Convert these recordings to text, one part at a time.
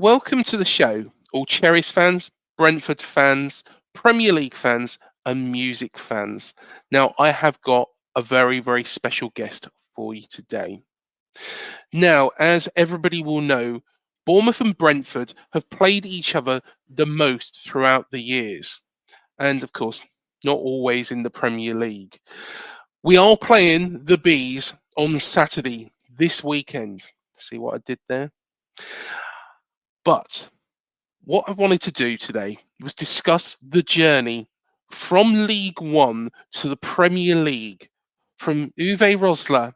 welcome to the show, all Cherries fans, Brentford fans, Premier League fans, and music fans. Now, I have got a very, very special guest for you today. Now, as everybody will know, Bournemouth and Brentford have played each other the most throughout the years. And of course, not always in the Premier League. We are playing the Bees on Saturday this weekend. See what I did there? But what I wanted to do today was discuss the journey from League One to the Premier League, from Uwe Rosler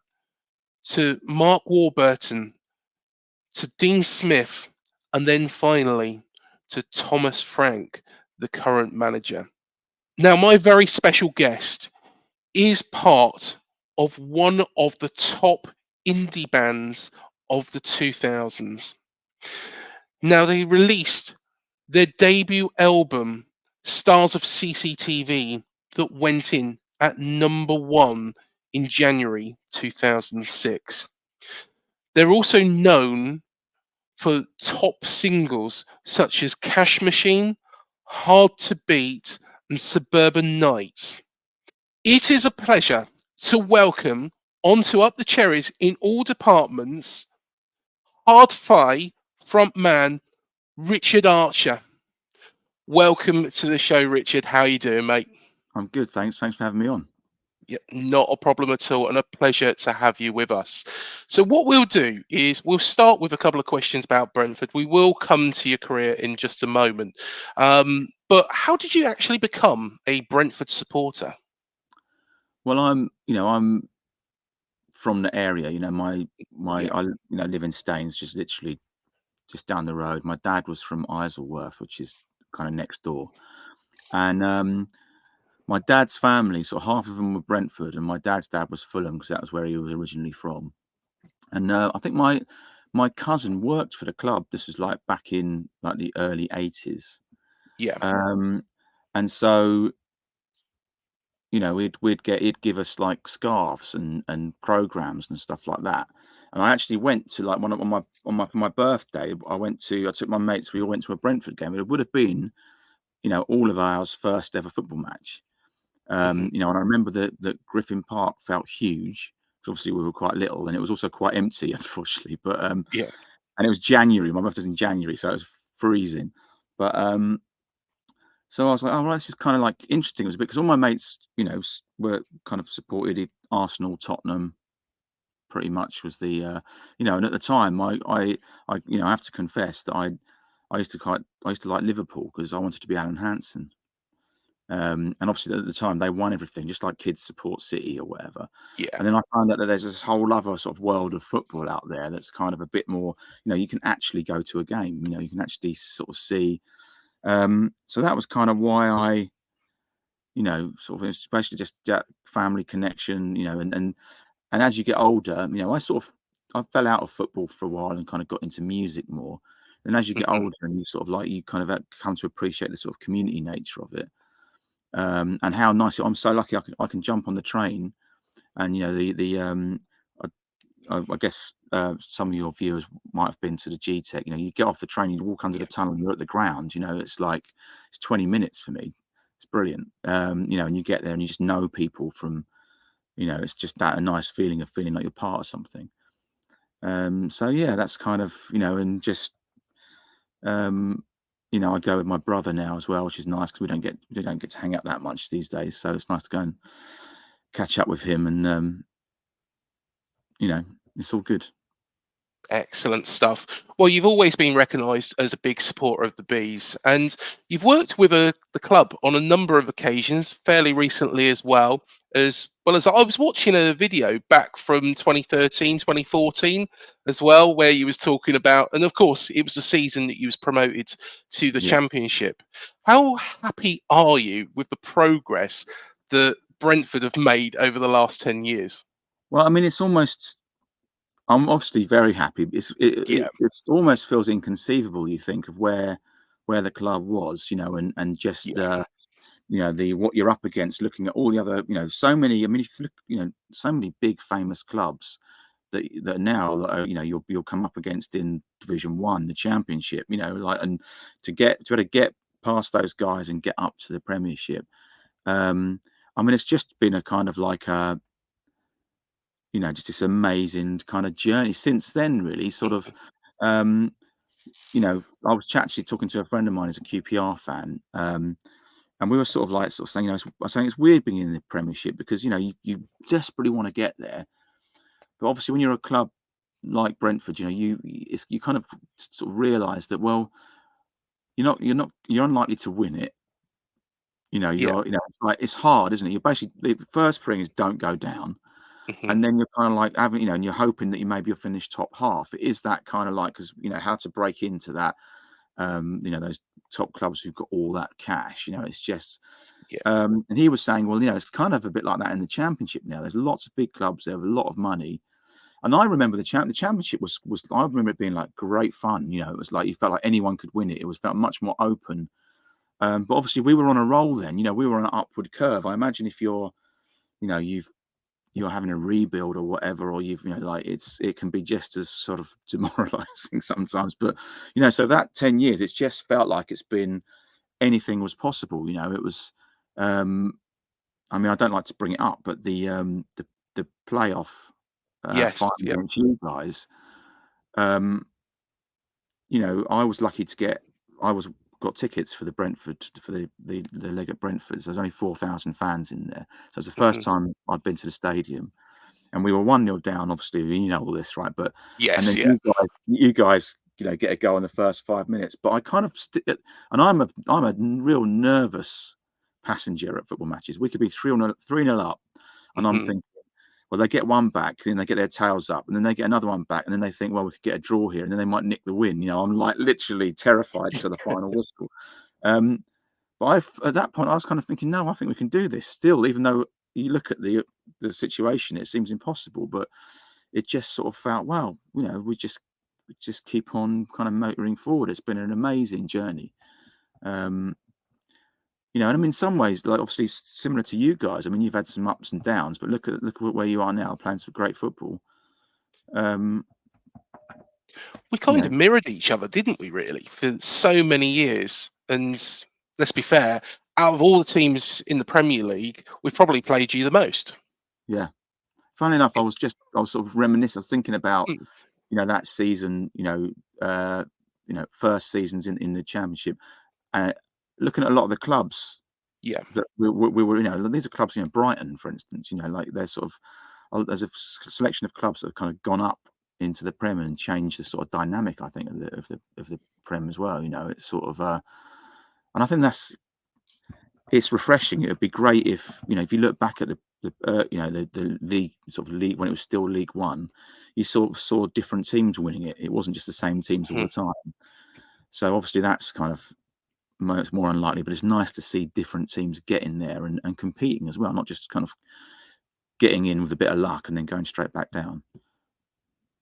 to Mark Warburton to Dean Smith, and then finally to Thomas Frank, the current manager. Now, my very special guest is part of one of the top indie bands of the 2000s. Now, they released their debut album, Stars of CCTV, that went in at number 1 in January 2006. They're also known for top singles such as Cash Machine, Hard to Beat, and Suburban Nights. It is a pleasure to welcome onto Up the Cherries in all departments, Hard Fi frontman Richard Archer. Welcome to the show, Richard. How are you doing, mate? I'm good, thanks. Thanks for having me on. Yeah, not a problem at all, and a pleasure to have you with us. So, what we'll do is we'll start with a couple of questions about Brentford. We will come to your career in just a moment. But how did you actually become a Brentford supporter? Well, I'm from the area. Yeah. I live in Staines, just literally just down the road. My dad was from Isleworth, which is kind of next door, and my dad's family, so half of them were Brentford, and my dad's dad was Fulham because that was where he was originally from. And I think my cousin worked for the club. This was like back in like the early 80s. Yeah. And so he'd give us like scarves and programs and stuff like that. And I actually went to like for my birthday. I took my mates. We all went to a Brentford game. It would have been, all of ours first ever football match. Hmm. And I remember that Griffin Park felt huge. 'Cause obviously we were quite little, and it was also quite empty, unfortunately. But Yeah. and it was January. My birthday's in January, so it was freezing. But so I was like, oh, well, this is kind of like interesting. It was because all my mates, were kind of supported Arsenal, Tottenham, pretty much was and at the time, I have to confess that I used to like Liverpool because I wanted to be Alan Hansen. And obviously at the time they won everything, just like kids support City or whatever. Yeah. And then I found out that there's this whole other sort of world of football out there that's kind of a bit more, you can actually go to a game, you can actually sort of see. So that was kind of why I, sort of especially just that family connection, and as you get older, I fell out of football for a while and kind of got into music more. And as you get Hmm. older and you sort of like you kind of come to appreciate the sort of community nature of it, and how nice. I'm so lucky I can jump on the train, and I guess some of your viewers might have been to the G-Tech. You get off the train, you walk under the Yeah. tunnel, and you're at the ground. It's 20 minutes for me. It's brilliant. And you get there and you just know people from, it's just that a nice feeling of feeling like you're part of something. So yeah, that's kind of, and just, um, I go with my brother now as well, which is nice because we don't get to hang out that much these days. So it's nice to go and catch up with him, and it's all good. Excellent stuff. Well, you've always been recognised as a big supporter of the Bees, and you've worked with the club on a number of occasions, fairly recently as well as I was watching a video back from 2013, 2014 as well, where you was talking about, and of course, it was the season that you was promoted to the Yeah. Championship. How happy are you with the progress that Brentford have made over the last 10 years? Well, I mean, I'm obviously very happy. Yeah, It almost feels inconceivable. You think of where the club was, and just yeah, the what you're up against. Looking at all the other, so many. I mean, if you look, so many big famous clubs. that now you'll come up against in Division 1, the Championship, and to be able to get past those guys and get up to the Premiership. I mean, it's just been a kind of like just this amazing kind of journey since then, really. Sort of, I was actually talking to a friend of mine who's a QPR fan, and we were sort of saying, I was saying it's weird being in the Premiership because you desperately want to get there, but obviously when you're a club like Brentford, you kind of sort of realise that, well, you're unlikely to win it. It's hard, isn't it? You're basically, the first thing is don't go down. And then you're kind of like having, and you're hoping that you'll finish top half. It is that kind of like, because how to break into that, those top clubs who've got all that cash. It's just, and he was saying, well, it's kind of a bit like that in the Championship now. There's lots of big clubs there with a lot of money, and I remember the Championship was I remember it being like great fun. It was like you felt like anyone could win it. It felt much more open. But obviously we were on a roll then. We were on an upward curve. I imagine if you're having a rebuild or whatever, or it can be just as sort of demoralizing sometimes. But so that 10 years, it's just felt like it's been anything was possible. It was. I mean, I don't like to bring it up, but the playoff final against you guys. I was lucky to get. Got tickets for the Brentford for the leg at Brentford. So there's only 4,000 fans in there. So it's the first time I'd been to the stadium, and we were 1-0 down. Obviously, all this, right? But and then you guys, get a goal in the first 5 minutes. But I kind of and I'm a real nervous passenger at football matches. We could be 3-0 up, and I'm thinking, well, they get one back, then they get their tails up, and then they get another one back, and then they think, well, we could get a draw here, and then they might nick the win. I'm like literally terrified to the final whistle. But at that point, I was kind of thinking, no, I think we can do this still, even though you look at the situation, it seems impossible. But it just sort of felt, well, we just keep on kind of motoring forward. It's been an amazing journey. And I mean, in some ways, like obviously similar to you guys. I mean, you've had some ups and downs, but look at where you are now, playing some great football. We kind of mirrored each other, didn't we? Really, for so many years. And let's be fair, out of all the teams in the Premier League, we've probably played you the most. Yeah. Funnily enough, I was sort of reminiscing. I was thinking about that season. First seasons in the Championship. Looking at a lot of the clubs, that we were, these are clubs, Brighton, for instance, like they're sort of, there's a selection of clubs that have kind of gone up into the Prem and changed the sort of dynamic, I think, of the Prem as well. It's sort of, and I think it's refreshing. It would be great if you look back at the league, sort of league when it was still League One, you sort of saw different teams winning it. It wasn't just the same teams all the time. So obviously that's kind of, it's more unlikely, but it's nice to see different teams getting there and competing as well, not just kind of getting in with a bit of luck and then going straight back down.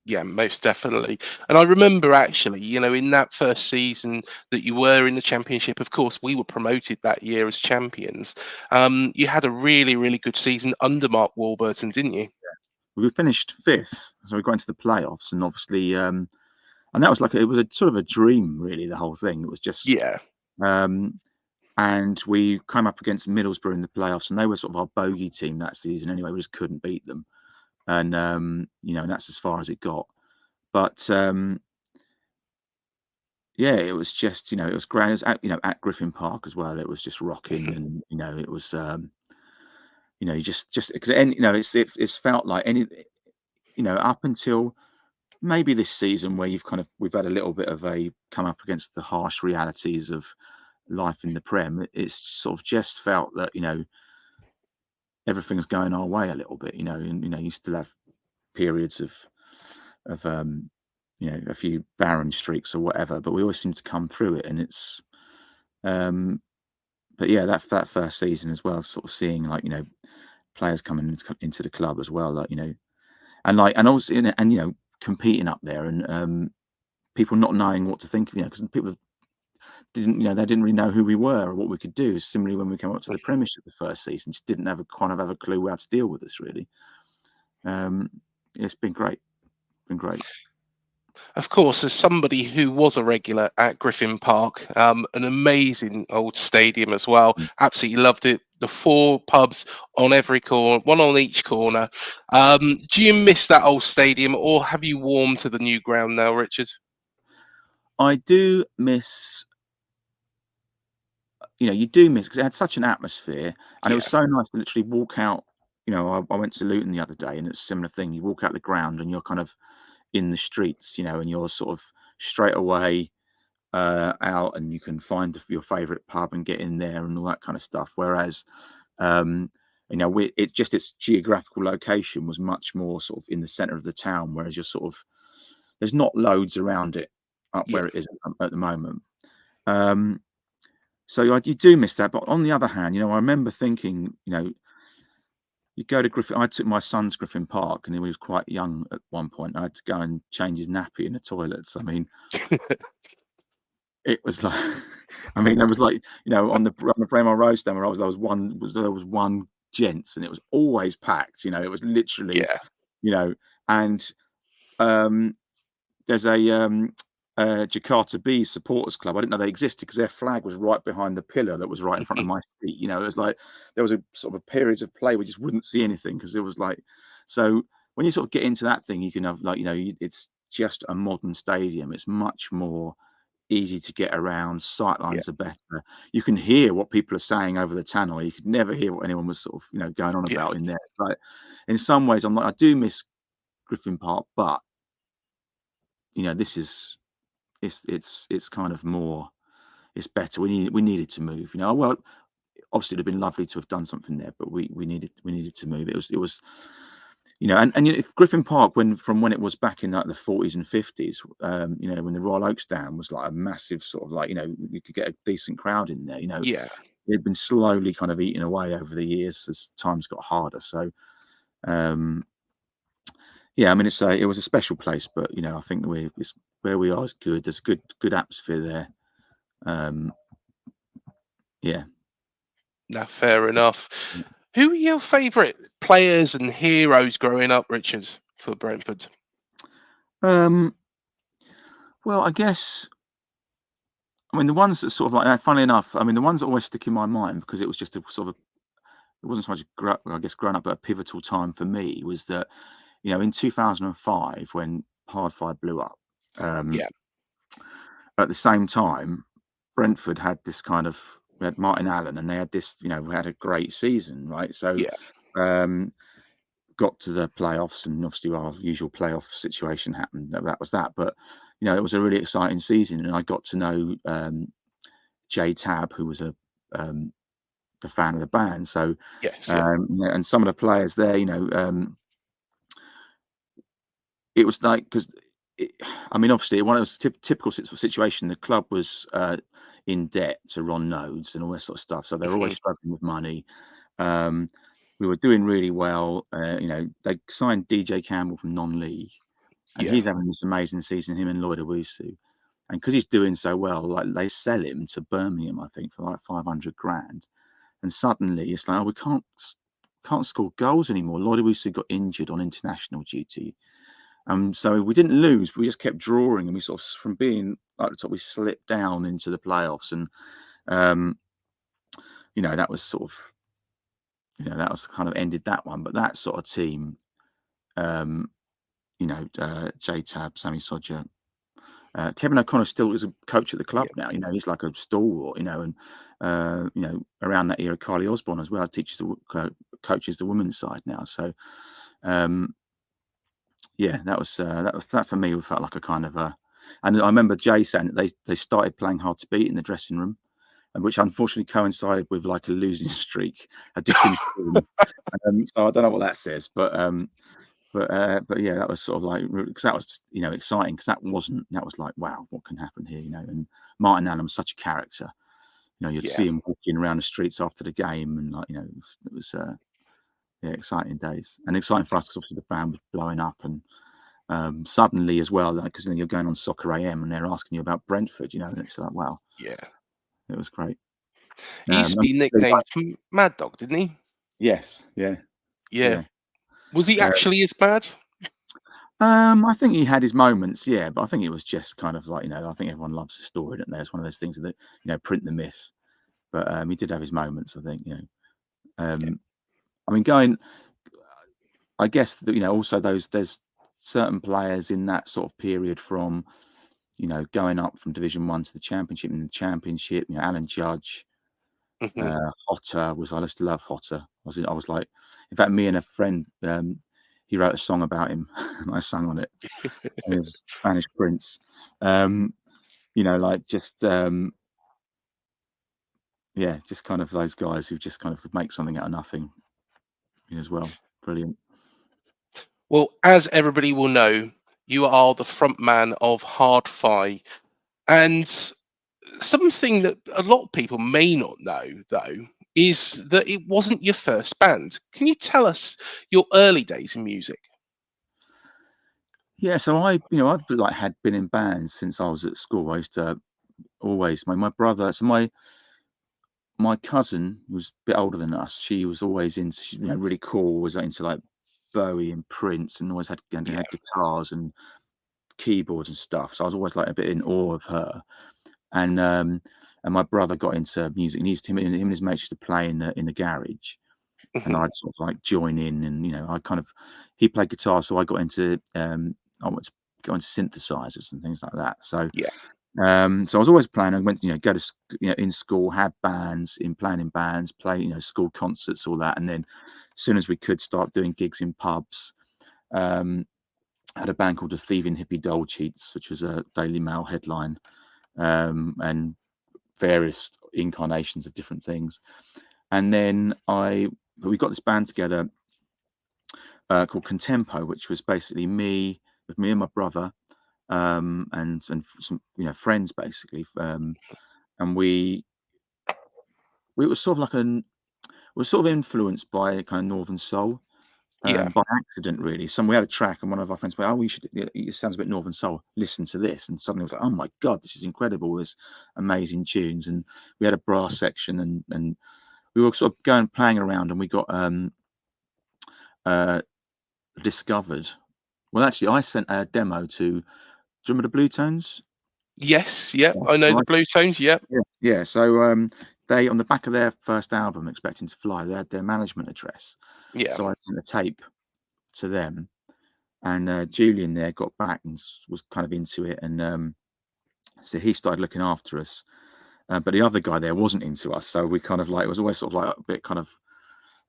Yeah, most definitely. And I remember actually, in that first season that you were in the Championship, of course, we were promoted that year as champions. You had a really, really good season under Mark Warburton, didn't you? Yeah. We finished 5th, so we got into the playoffs, and obviously, and that was it was a sort of a dream, really. The whole thing. It was just and we came up against Middlesbrough in the playoffs, and they were sort of our bogey team that season anyway. We just couldn't beat them. And, and that's as far as it got. But, yeah, it was just, it was great. It was at Griffin Park as well. It was just rocking. And, it was, you just, because, it's felt like up until maybe this season where we've had a little bit of a come up against the harsh realities of life in the Prem. It's sort of just felt that everything's going our way a little bit, and you still have periods of a few barren streaks or whatever, but we always seem to come through it. And it's but yeah, that first season as well, sort of seeing players coming into the club as well, and also competing up there, and people not knowing what to think, because people didn't, they didn't really know who we were or what we could do. Similarly, when we came up to the Premiership the first season, just didn't have a clue how to deal with us, really. It's been great. been great. Of course, as somebody who was a regular at Griffin Park, an amazing old stadium as well. Mm. Absolutely loved it. The 4 pubs on every corner, one on each corner. Do you miss that old stadium, or have you warmed to the new ground now, Richard? I do miss, you do miss, because it had such an atmosphere, and it was Yeah, so nice to literally walk out. I went to Luton the other day, and it's a similar thing. You walk out the ground, and you're kind of in the streets, and you're sort of straight away out, and you can find your favourite pub and get in there and all that kind of stuff. Whereas, um, its geographical location was much more sort of in the centre of the town, whereas you're sort of there's not loads around it up yeah, where it is at the moment. Um, so you do miss that. But on the other hand, I remember thinking, you go to Griffin. I took my son to Griffin Park, and he was quite young at one point. I had to go and change his nappy in the toilets. I mean, it was like, I mean, there was like, on the Braemar Road stand where I was, there was one gents, and it was always packed. It was literally, yeah. and um, there's a Jakarta Bees supporters club. I didn't know they existed because their flag was right behind the pillar that was right in front of my seat. It was like there was a sort of a periods of play where you just wouldn't see anything because it was like, so when you sort of get into that thing, you can have like, it's just a modern stadium. It's much more easy to get around. Yeah, Sightlines are better. You can hear what people are saying over the tannoy. You could never hear what anyone was sort of, going on yeah, about in there. But in some ways, I do miss Griffin Park, but this is it's kind of more, it's better. We needed to move. Well, obviously it'd have been lovely to have done something there, but we needed to move. It was and if Griffin Park, when it was back in like the 40s and 50s, when the Royal Oak Stand was like a massive sort of like, you could get a decent crowd in there. yeah. It had been slowly kind of eaten away over the years as times got harder. So um yeah, I mean, it was a special place, but I think where we are is good. There's a good atmosphere there. Um, yeah. No, fair enough. Who are your favourite players and heroes growing up, Richard, for Brentford? Um, well, I guess, I mean, the ones that sort of like, funnily enough, I mean, the ones that always stick in my mind, because it was just a sort of, it wasn't so much, I guess, growing up, but a pivotal time for me was that, in 2005, when Hardfire blew up, um, Yeah, at the same time, Brentford had this kind of, we had Martin Allen, and they had this, we had a great season, right? So, yeah, um, got to the playoffs, and obviously our usual playoff situation happened. That was that. But it was a really exciting season, and I got to know Jay Tab, who was a fan of the band. So yes, yeah. and some of the players there, it was like, because I mean, obviously, one of those typical situation. The club was in debt to Ron Nodes and all that sort of stuff, so they're always Mhm. struggling with money. Um, we were doing really well. They signed DJ Campbell from non-league, and Yeah, he's having this amazing season. Him and Lloyd Owusu, and because he's doing so well, like they sell him to Birmingham, I think, for like 500 grand. And suddenly it's like, oh, we can't score goals anymore. Lloyd Owusu got injured on international duty. So we didn't lose, but we just kept drawing, and we sort of, from being like the top, we slipped down into the playoffs, and um, that was sort of, that was kind of ended that one. But that sort of team, um, J Tab, Sammy Sodja, Kevin O'Connor still is a coach at the club yeah, now. He's like a stalwart, and around that era, Kylie Osborne as well teaches coaches the women's side now. So yeah, that for me felt like a kind of a. And I remember Jay saying that they started playing hard to beat in the dressing room, and which unfortunately coincided with like a losing streak, a dip in form. So I don't know what that says, but yeah, that was sort of like, because that was exciting, because that was like, wow, what can happen here, and Martin Allen was such a character. You'd yeah, see him walking around the streets after the game, and like, it was yeah, exciting days, and exciting for us because obviously the band was blowing up, and suddenly as well, because you're going on Soccer AM and they're asking you about Brentford, and it's like, wow, yeah. it was great. He used to And be like, nicknamed Mad Dog, didn't he? yes, yeah, Yeah. yeah. Was he Uh, actually as bad? I think he had his moments, yeah, but I think it was just kind of like, I think everyone loves a story, don't they? It's one of those things that, print the myth. But he did have his moments, I think, Yeah. I mean, I guess that, also there's certain players in that sort of period from, going up from Division 1 to the Championship, and the Championship, Alan Judge, Hmm. Hotter I used to love Hotter. I was like, in fact, me and a friend, he wrote a song about him, and I sang on it. And his Spanish Prince, like just yeah, just kind of those guys who just kind of could make something out of nothing as well. Brilliant. Well, as everybody will know, you are the front man of Hard Fi, and something that a lot of people may not know, though, is that it wasn't your first band. Can you tell us your early days in music? Yeah, so I've like had been in bands since I was at school. I used to always my brother, so my cousin was a bit older than us. She was always into, really cool, was into like Bowie and Prince, and always had Yeah. guitars and keyboards and stuff. So I was always like a bit in awe of her. And my brother got into music, and him and his mates used to play in the garage, and Hmm. I'd sort of like join in, and he played guitar, so I got into I went to go into synthesizers and things like that. So Yeah. so I was always playing. I went to go to in school, had bands, playing in bands, play school concerts, all that, and then as soon as we could start doing gigs in pubs. Um, had a band called the Thieving Hippie Dole Cheats, which was a Daily Mail headline, and various incarnations of different things. And then we got this band together called Contempo, which was basically me and my brother, and some friends basically, and we were sort of influenced by kind of Northern Soul. Yeah. By accident, really. We had a track, and one of our friends went, "Oh, we should. It sounds a bit Northern Soul. Listen to this." And suddenly, I was like, "Oh my god, this is incredible! There's amazing tunes." And we had a brass section, and we were sort of playing around, and we got uh, discovered. Well, actually, I sent a demo to. Do you remember the Blue Tones? Yes. Yep. Yeah. I know the Blue Tones. Yep. Yeah. So they, on the back of their first album, Expecting to Fly, they had their management address. Yeah. So I sent a tape to them. And Julian there got back and was kind of into it, and so he started looking after us. But the other guy there wasn't into us, so we kind of like, it was always sort of like a bit kind of,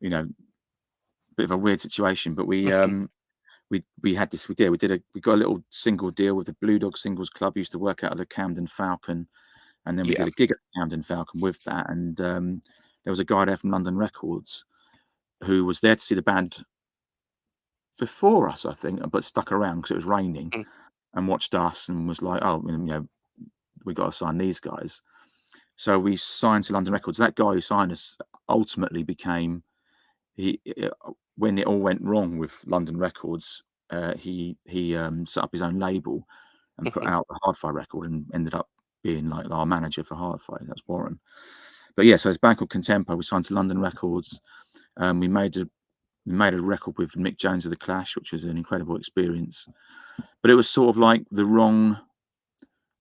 bit of a weird situation. But we had this, we got a little single deal with the Blue Dog Singles Club. We used to work out of the Camden Falcon, and then we Yeah. did a gig at the Camden Falcon with that. And there was a guy there from London Records who was there to see the band before us, I think, but stuck around because it was raining, Mm. and watched us and was like, "Oh, we got to sign these guys." So we signed to London Records. That guy who signed us ultimately became he when it all went wrong with London Records. He set up his own label and put Mhm. out the Hardfire record, and ended up being like our manager for Hardfire. That's Warren. But yeah, so it's a band called Contempo. We signed to London Records. We made a record with Mick Jones of the Clash, which was an incredible experience. But it was sort of like the wrong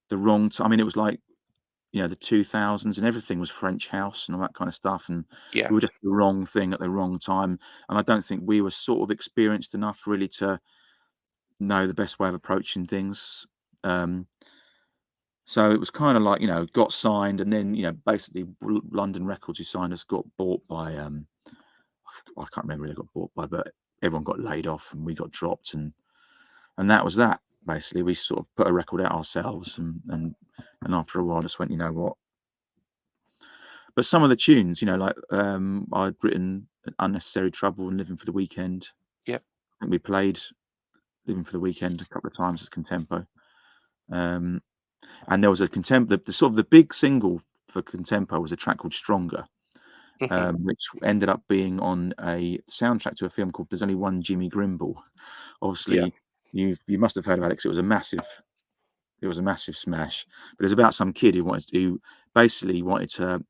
time. I mean, it was like, the 2000s, and everything was French house and all that kind of stuff. And Yeah. we were just the wrong thing at the wrong time. And I don't think we were sort of experienced enough really to know the best way of approaching things. Um, so it was kind of like, got signed, and then, basically London Records who signed us got bought by, I can't remember who they got bought by, but everyone got laid off and we got dropped. And that was that. Basically, we sort of put a record out ourselves, and after a while, just went, you know what? But some of the tunes, like I'd written "Unnecessary Trouble" and "Living for the Weekend." Yep. I think we played "Living for the Weekend" a couple of times as Contempo. Um, and there was a the sort of the big single for Contempo was a track called "Stronger," Mhm. which ended up being on a soundtrack to a film called "There's Only One Jimmy Grimble." Yeah. Obviously, you must have heard about it because it was a massive smash. But it was about some kid who basically wanted to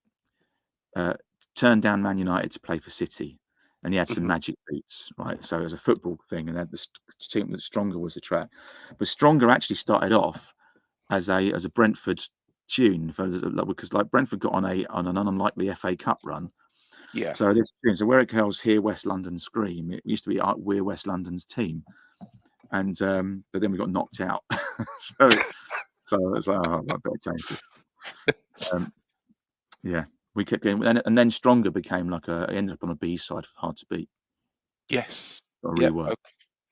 turn down Man United to play for City, and he had some Mhm. magic boots, right? So it was a football thing, and then the team that Stronger was the track, but Stronger actually started off as a Brentford tune because like Brentford got on an unlikely FA Cup run. Yeah. So this tune, so where it goes, hear West London scream. It used to be we're West London's team, and but then we got knocked out. so it's like, oh, I better change this. Yeah, we kept going, and then Stronger became like it ended up on a B side for Hard to Beat, Yes. a Yep. rework.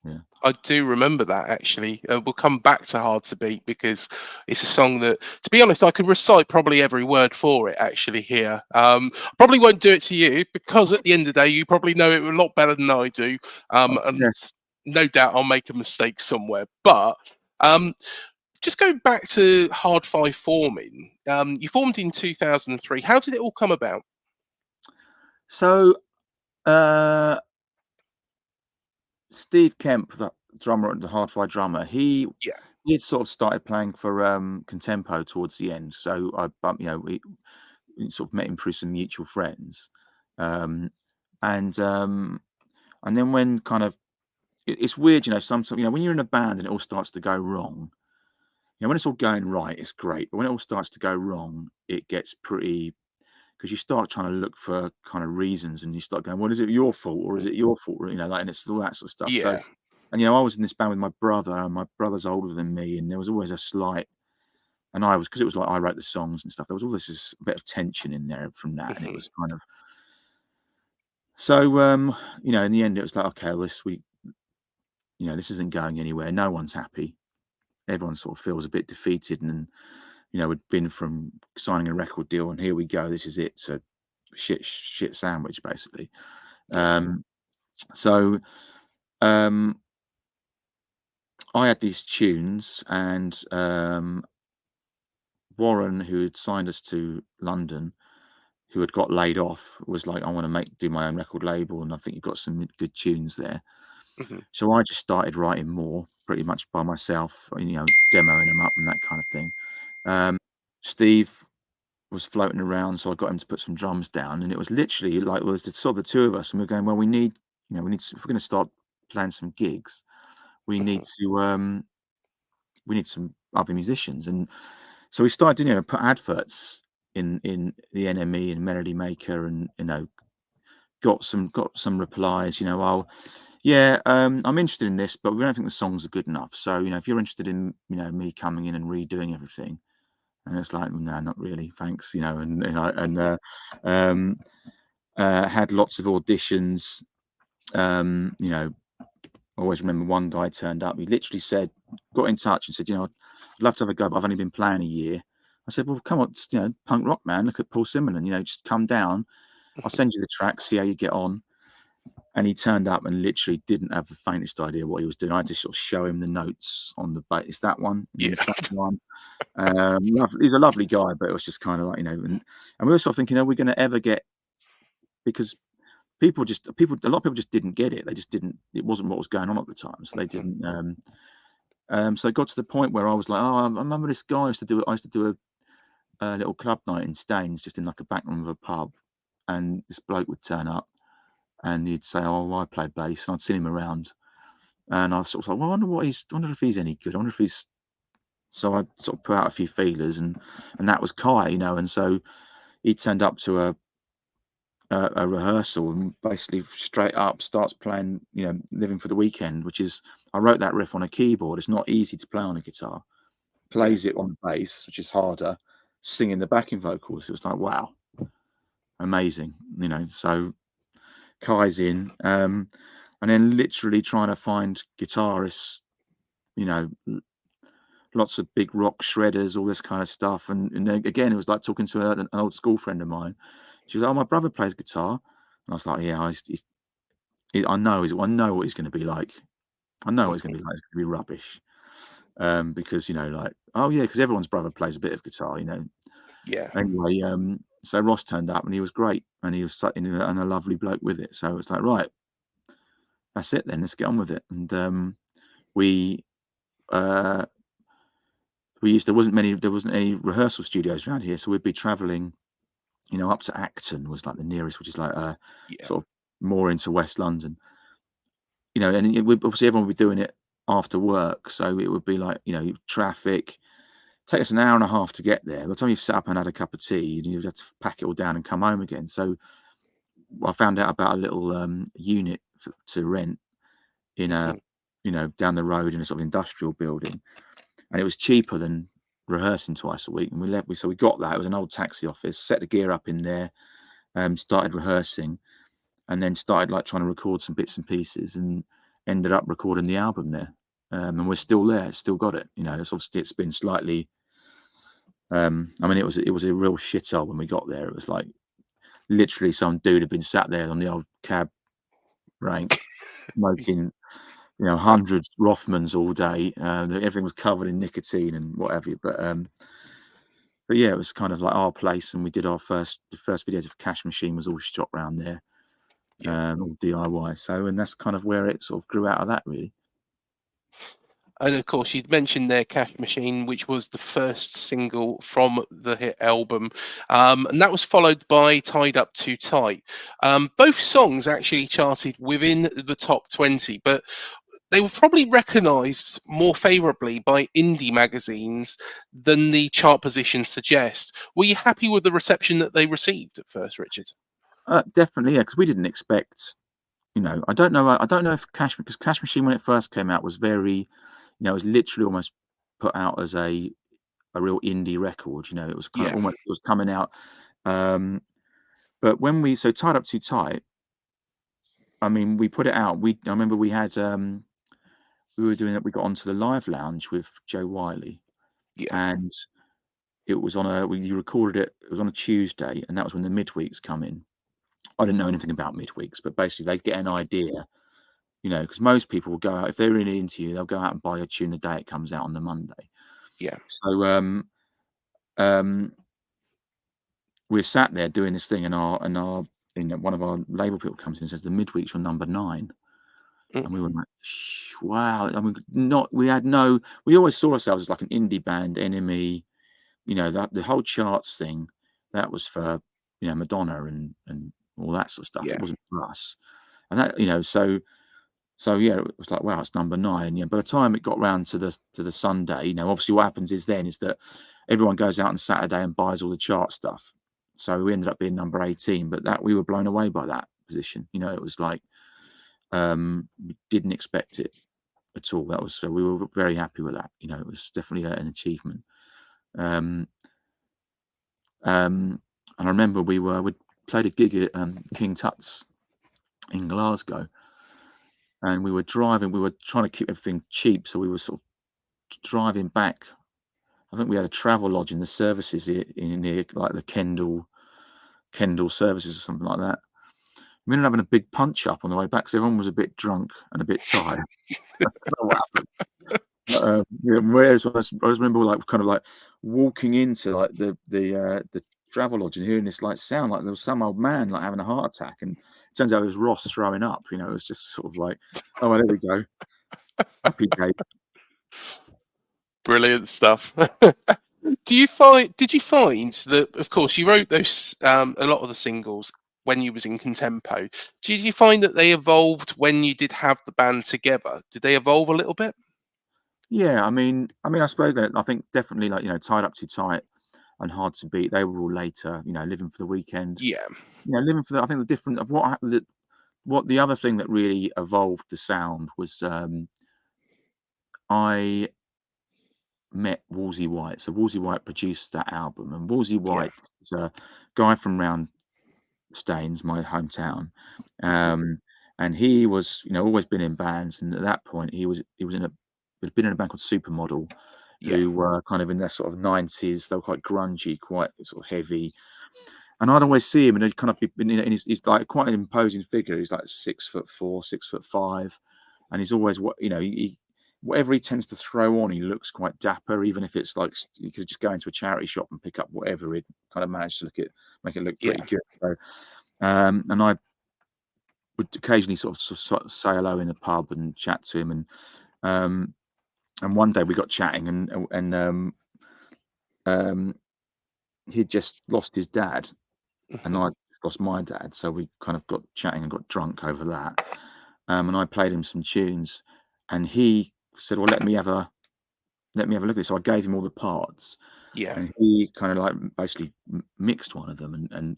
Yeah. I do remember that actually. We'll come back to Hard to Beat because it's a song that, to be honest, I can recite probably every word for it actually here. Probably won't do it to you because at the end of the day, you probably know it a lot better than I do. And Yeah. no doubt I'll make a mistake somewhere. But um, just going back to Hard Five forming, you formed in 2003. How did it all come about? So uh, Steve Kemp, the drummer, the Hardfire drummer, Yeah. he had sort of started playing for Contempo towards the end. So we sort of met him through some mutual friends, um, and um, and then when kind of it's weird, sometimes when you're in a band and it all starts to go wrong. When it's all going right, it's great, but when it all starts to go wrong, it gets pretty because you start trying to look for kind of reasons, and you start going, "Well, is it your fault or is it your fault?" And it's all that sort of stuff. So, Yeah. and I was in this band with my brother, and my brother's older than me, and there was always a slight, and I was because it was like I wrote the songs and stuff. There was all this bit of tension in there from that, and it Mhm. was kind of so. In the end, it was like, okay, this isn't going anywhere. No one's happy. Everyone sort of feels a bit defeated, and we'd been from signing a record deal, and here we go. This is it. So shit sandwich basically. Yeah. So I had these tunes, and Warren, who had signed us to London, who had got laid off, was like, "I want to do my own record label, and I think you've got some good tunes there." Mhm. So I just started writing more, pretty much by myself, demoing them up and that kind of thing. Steve was floating around, so I got him to put some drums down, and it was literally like, well, it's sort of the two of us, and we're going, well, if we're going to start playing some gigs, we need Mhm. to we need some other musicians, and so we started doing put adverts in the NME and Melody Maker, and got some replies. Yeah, I'm interested in this, but we don't think the songs are good enough. So if you're interested in me coming in and redoing everything, and it's like, no, not really, thanks. Had lots of auditions. I always remember one guy turned up. He literally got in touch and said, I'd love to have a go, but I've only been playing a year. I said, well, come on, punk rock, man. Look at Paul Simon, just come down. I'll send you the track, see how you get on. And he turned up and literally didn't have the faintest idea what he was doing. I had to sort of show him the notes on the bass. It's that one, and then Yeah. it's that one. He's a lovely guy, but it was just kind of like, and we were sort of thinking, are we going to ever get, because a lot of people just didn't get it. They just didn't, it wasn't what was going on at the time. So they Mhm. didn't, so it got to the point where I was like, oh, I remember this guy I used to do a little club night in Staines, just in like a back room of a pub. And this bloke would turn up and he'd say, oh, well, I play bass. And I'd seen him around. And I was sort of like, well, I wonder if he's any good. I wonder if he's, so I sort of put out a few feelers, and that was Kai, and so he turned up to a rehearsal and basically straight up starts playing, Living for the Weekend, which is, I wrote that riff on a keyboard. It's not easy to play on a guitar. Yeah. Plays it on the bass, which is harder, singing the backing vocals. It was like, wow, amazing, So Kai's in, and then literally trying to find guitarists, you know, lots of big rock shredders, all this kind of stuff. And then again, it was like talking to an old school friend of mine. She was like, "Oh, my brother plays guitar," and I was like, "Yeah, I know what he's going to be like. I know what he's going Mhm. to be like. It's going to be rubbish." Because like, oh yeah, because everyone's brother plays a bit of guitar. Yeah. Anyway, so Ross turned up and he was great, and he was and a lovely bloke with it. So it's like, right, that's it then. Let's get on with it. And we uh, there wasn't any rehearsal studios around here, so we'd be traveling, up to Acton was like the nearest, which is like Yeah. sort of more into West London. You know, and obviously everyone would be doing it after work, so it would be like, you know, traffic. Take us an hour and a half to get there. By the time you've sat up and had a cup of tea, you'd have to pack it all down and come home again. So I found out about a little unit to rent in a, Mhm. you know, down the road in a sort of industrial building, and it was cheaper than rehearsing twice a week. And so we got that. It was an old taxi office. Set the gear up in there, started rehearsing, and then started like trying to record some bits and pieces, and ended up recording the album there. And we're still there, still got it. You know, it's been slightly. I mean, it was a real shithole when we got there. It was like literally some dude had been sat there on the old cab rank, smoking, you know, hundreds Rothmans all day. Everything was covered in nicotine and whatever. But yeah, it was kind of like our place, and we did the first videos of Cash Machine was all shot around there, Yeah. all DIY. So, and that's kind of where it sort of grew out of that, really. And of course, you'd mentioned their Cash Machine, which was the first single from the hit album. And that was followed by Tied Up Too Tight. Both songs actually charted within the top 20, but they were probably recognised more favourably by indie magazines than the chart positions suggest. Were you happy with the reception that they received at first, Richard? Definitely, yeah, because we didn't expect, you know, I don't know if because Cash Machine when it first came out was very, you know, it was literally almost put out as a real indie record. You know, it was kind of Yeah, almost, it was coming out. But when so Tied Up Too Tight, I mean, we put it out. I remember we had we were doing it. We got onto the live lounge with Joe Wiley, yeah, and it was on you recorded it. It was on a Tuesday, and that was when the midweeks come in. I didn't know anything about midweeks, but basically they get an idea, you know, because most people will go out if they're in an interview, they'll go out and buy a tune the day it comes out on the Monday. yeah. So um, we're sat there doing this thing, and you know, one of our label people comes in and says the midweeks are number 9, and we Mm, were like, wow. I mean, we always saw ourselves as like an indie band, Enemy, you know, that the whole charts thing that was for, you know, Madonna and all that sort of stuff. It yeah, wasn't for us, and that, you know, so yeah, it was like, wow, it's number 9. Yeah, by the time it got round to the Sunday, you know, obviously what happens is that everyone goes out on Saturday and buys all the chart stuff. So we ended up being number 18, but that we were blown away by that position. You know, it was like we didn't expect it at all. That was so we were very happy with that. You know, it was definitely an achievement. Um, and I remember we played a gig at King Tut's in Glasgow, and we were driving. We were trying to keep everything cheap, so we were sort of driving back. I think we had a travel lodge in the services in near like the Kendall services or something like that. We ended up having a big punch up on the way back, so everyone was a bit drunk and a bit tired. I don't know what happened. Yeah, whereas I just remember like kind of like walking into like the travel lodge and hearing this like sound like there was some old man like having a heart attack, and it turns out it was Ross throwing up. You know, it was just sort of like, oh, well, there we go, happy day. brilliant stuff. Did you find that, of course, you wrote those a lot of the singles when you was in Contempo. Did you find that they evolved when you did have the band together? Did they evolve a little bit? Yeah, I suppose that I think definitely like, you know, Tied Up Too Tight and Hard to Beat. They were all later. You know, Living for the Weekend. Yeah, You know, Living for the. I think the different of what the other thing that really evolved the sound was I met Wolsey White. So Wolsey White produced that album, and Wolsey yeah. White is a guy from round Staines, my hometown, Mhm. and he was, you know, always been in bands, and at that point had been in a band called Supermodel, Yeah, who were kind of in their sort of 90s. They were quite grungy, quite sort of heavy, and I'd always see him, and he'd kind of be, and he's like quite an imposing figure. He's like 6'4", 6'5", and he's always whatever he tends to throw on, he looks quite dapper, even if it's like you could just go into a charity shop and pick up whatever he'd kind of managed to make it look yeah. pretty good. So, and I would occasionally sort of say hello in a pub and chat to him, and one day we got chatting, and he'd just lost his dad, and Mhm. I lost my dad, so we kind of got chatting and got drunk over that. And I played him some tunes, and he said, "Well, let me have a look at this." So I gave him all the parts, Yeah. and he kind of like basically mixed one of them, and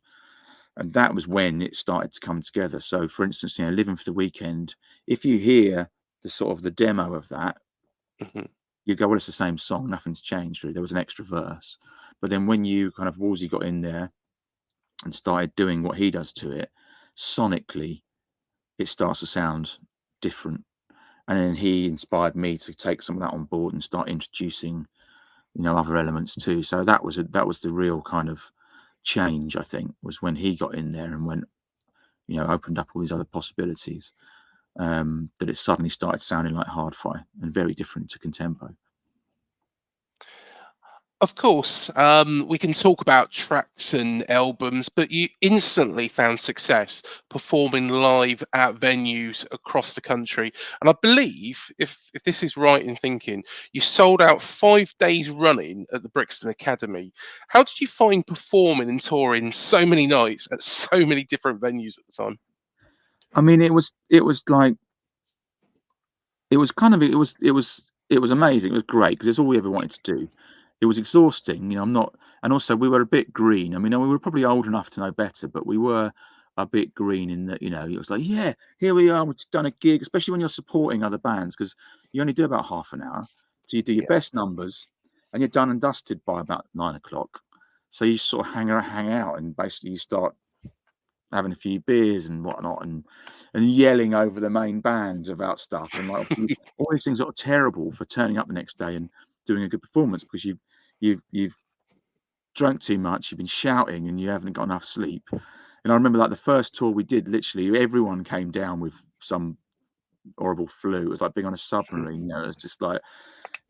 that was when it started to come together. So, for instance, "Living for the Weekend," if you hear the sort of the demo of that, Hmm. you go, "Well, it's the same song. Nothing's changed. Really. There was an extra verse." But then when you kind of Wolsey got in there and started doing what he does to it, sonically, it starts to sound different. And then he inspired me to take some of that on board and start introducing, other elements too. So that was the real kind of change, I think, was when he got in there and went, opened up all these other possibilities. That it suddenly started sounding like Hardfire and very different to Contempo. Of course, we can talk about tracks and albums, but you instantly found success performing live at venues across the country. And I believe, if this is right in thinking, you sold out 5 days running at the Brixton Academy. How did you find performing and touring so many nights at so many different venues at the time? I mean, it was like it was amazing. It was great because it's all we ever wanted to do. It was exhausting, I'm not, and also we were a bit green. I mean, we were probably old enough to know better, but we were a bit green in that, it was like, yeah, here we are, we've just done a gig, especially when you're supporting other bands, because you only do about half an hour. So you do your Yeah. best numbers and you're done and dusted by about 9 o'clock. So you sort of hang out and basically you start having a few beers and whatnot, and yelling over the main bands about stuff, and like all these things are terrible for turning up the next day and doing a good performance because you've drunk too much, you've been shouting, and you haven't got enough sleep. And I remember like the first tour we did, literally everyone came down with some horrible flu. It was like being on a submarine. It was just like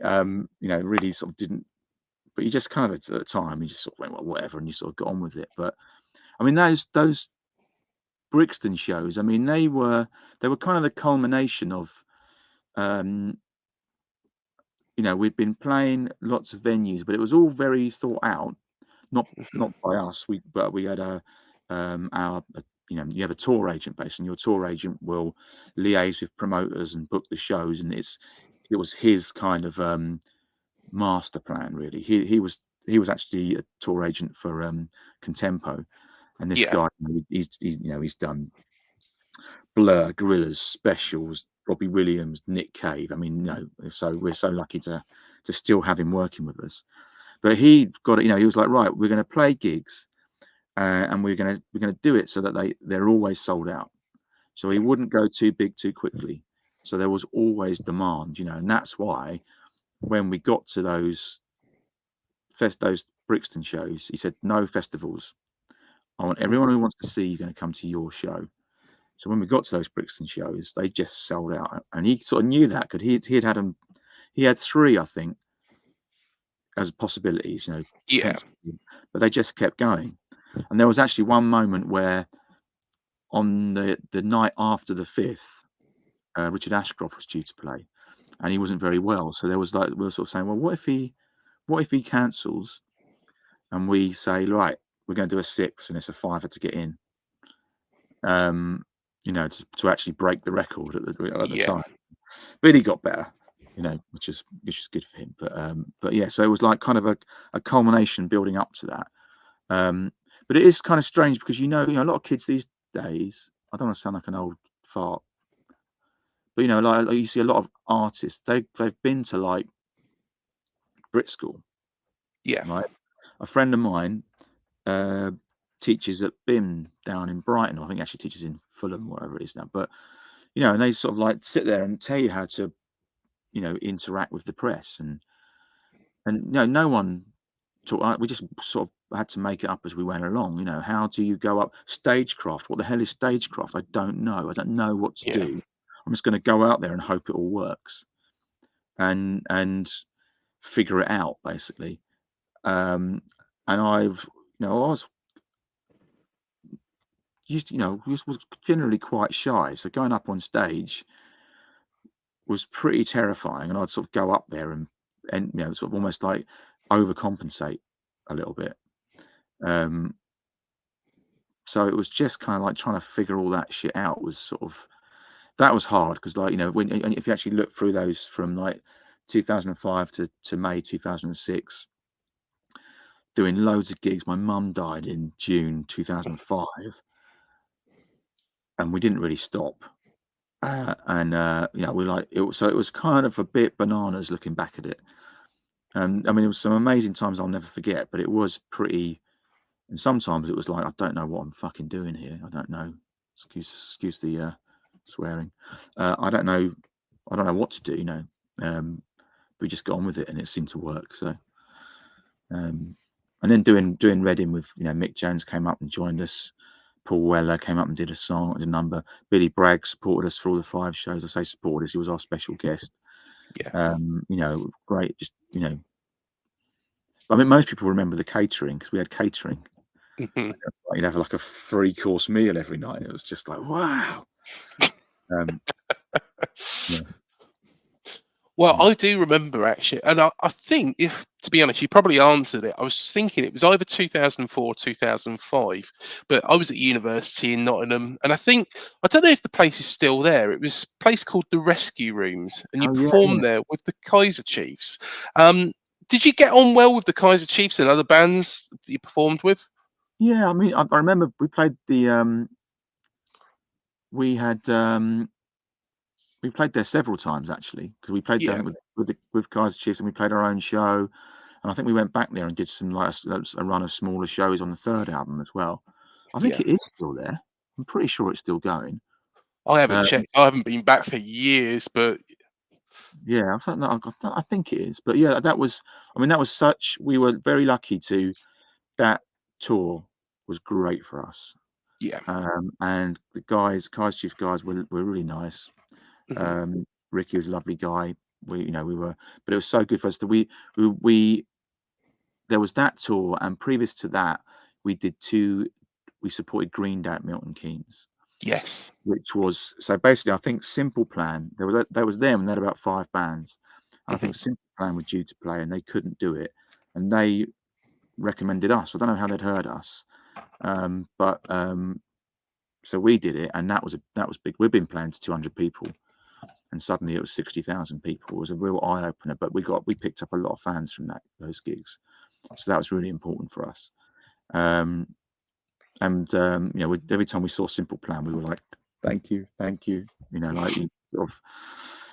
really sort of didn't. But you just kind of at the time you just sort of went, well, whatever, and you sort of got on with it. But I mean those Brixton shows, I mean, they were kind of the culmination of, um, we'd been playing lots of venues, but it was all very thought out, not by us. But we had you have a tour agent based, and your tour agent will liaise with promoters and book the shows, and it was his kind of master plan, really. He was actually a tour agent for Contempo, and this Yeah. guy, he's done Blur, Gorillaz, Specials, Robbie Williams, Nick Cave. I mean, so we're so lucky to still have him working with us. But he got it. He was like, right, we're going to play gigs, and we're going to do it so that they're always sold out. So he Yeah. wouldn't go too big too quickly. So there was always demand, and that's why when we got to those Brixton shows, he said, no festivals. I want everyone Mhm. who wants to see you going to come to your show. So when we got to those Brixton shows, they just sold out, and he sort of knew that because he had three, I think, as possibilities, to Yeah. pencil, but they just kept going. And there was actually one moment where, on the night after the fifth, Richard Ashcroft was due to play, and he wasn't very well. So there was like we were sort of saying, well, what if he cancels, and we say, right, we're going to do a six, and it's a fiver to get in. To actually break the record at the Yeah. time. But he got better, which is good for him. But yeah, so it was like kind of a culmination building up to that. But it is kind of strange because a lot of kids these days. I don't want to sound like an old fart, but like you see a lot of artists. They've been to like Brit school, Yeah. right? A friend of mine teaches at BIM down in Brighton. Or I think he actually teaches in Fulham, whatever it is now. But and they sort of like sit there and tell you how to interact with the press, and no one taught. We just sort of had to make it up as we went along. How do you go up stagecraft? What the hell is stagecraft? I don't know. I don't know what to Yeah. do. I'm just going to go out there and hope it all works, and figure it out basically. And I was was generally quite shy, so going up on stage was pretty terrifying, and I'd sort of go up there and sort of almost like overcompensate a little bit, So it was just kind of like trying to figure all that shit out was sort of, that was hard because, like, you know, when, and if you actually look through those from like 2005 to May 2006, doing loads of gigs. My mum died in June 2005, and we didn't really stop. You know, we like it, so it was kind of a bit bananas looking back at it. And I mean, it was some amazing times I'll never forget, but it was pretty. And sometimes it was like, I don't know what I'm fucking doing here. I don't know. Excuse the swearing. I don't know. I don't know what to do. You know. We just got on with it, and it seemed to work. So, and then doing Reading with, you know, Mick Jones came up and joined us. Paul Weller came up and did a song, did a number. Billy Bragg supported us for all the 5 shows. I say supported us; he was our special guest. Yeah. You know, great. Just, you know, I mean, most people remember the catering because we had catering. Mhm. You'd have like a 3-course meal every night. It was just like, wow. Yeah. Well, I do remember actually, and I think, if to be honest, you probably answered it. I was just thinking it was either 2004 or 2005, but I was at university in Nottingham, and I don't know if the place is still there. It was a place called the Rescue Rooms, and you Oh yeah, performed there with the Kaiser Chiefs. Um, did you get on well with the Kaiser Chiefs and other bands that you performed with? yeah. I mean, I remember we played the we had we played there several times actually because we played Yeah, them with Kaiser Chiefs, and we played our own show. And I think we went back there and did some like a run of smaller shows on the 3rd album as well. I think yeah. it is still there. I'm pretty sure it's still going. I haven't Uh, checked. I haven't been back for years, but yeah, I think it is. But yeah, that was. I mean, that was such. We were very lucky to. That tour was great for us. yeah. And the guys, Kai's Chief guys, were really nice. Mhm. Ricky was a lovely guy. You know, we were, but it was so good for us that we there was that tour, and previous to that, we did 2. We supported Green Day at Milton Keynes, Yes. which was so basically, I think Simple Plan. There was them, and they had about 5 bands, and I Mhm. think Simple Plan were due to play, and they couldn't do it, and they recommended us. I don't know how they'd heard us, but so we did it, and that was big. We've been playing to 200 people, and suddenly it was 60,000 people. It was a real eye opener, but we picked up a lot of fans from those gigs, so that was really important for us. Um, you know, every time we saw Simple Plan, we were like, thank you. You know, like, you sort of,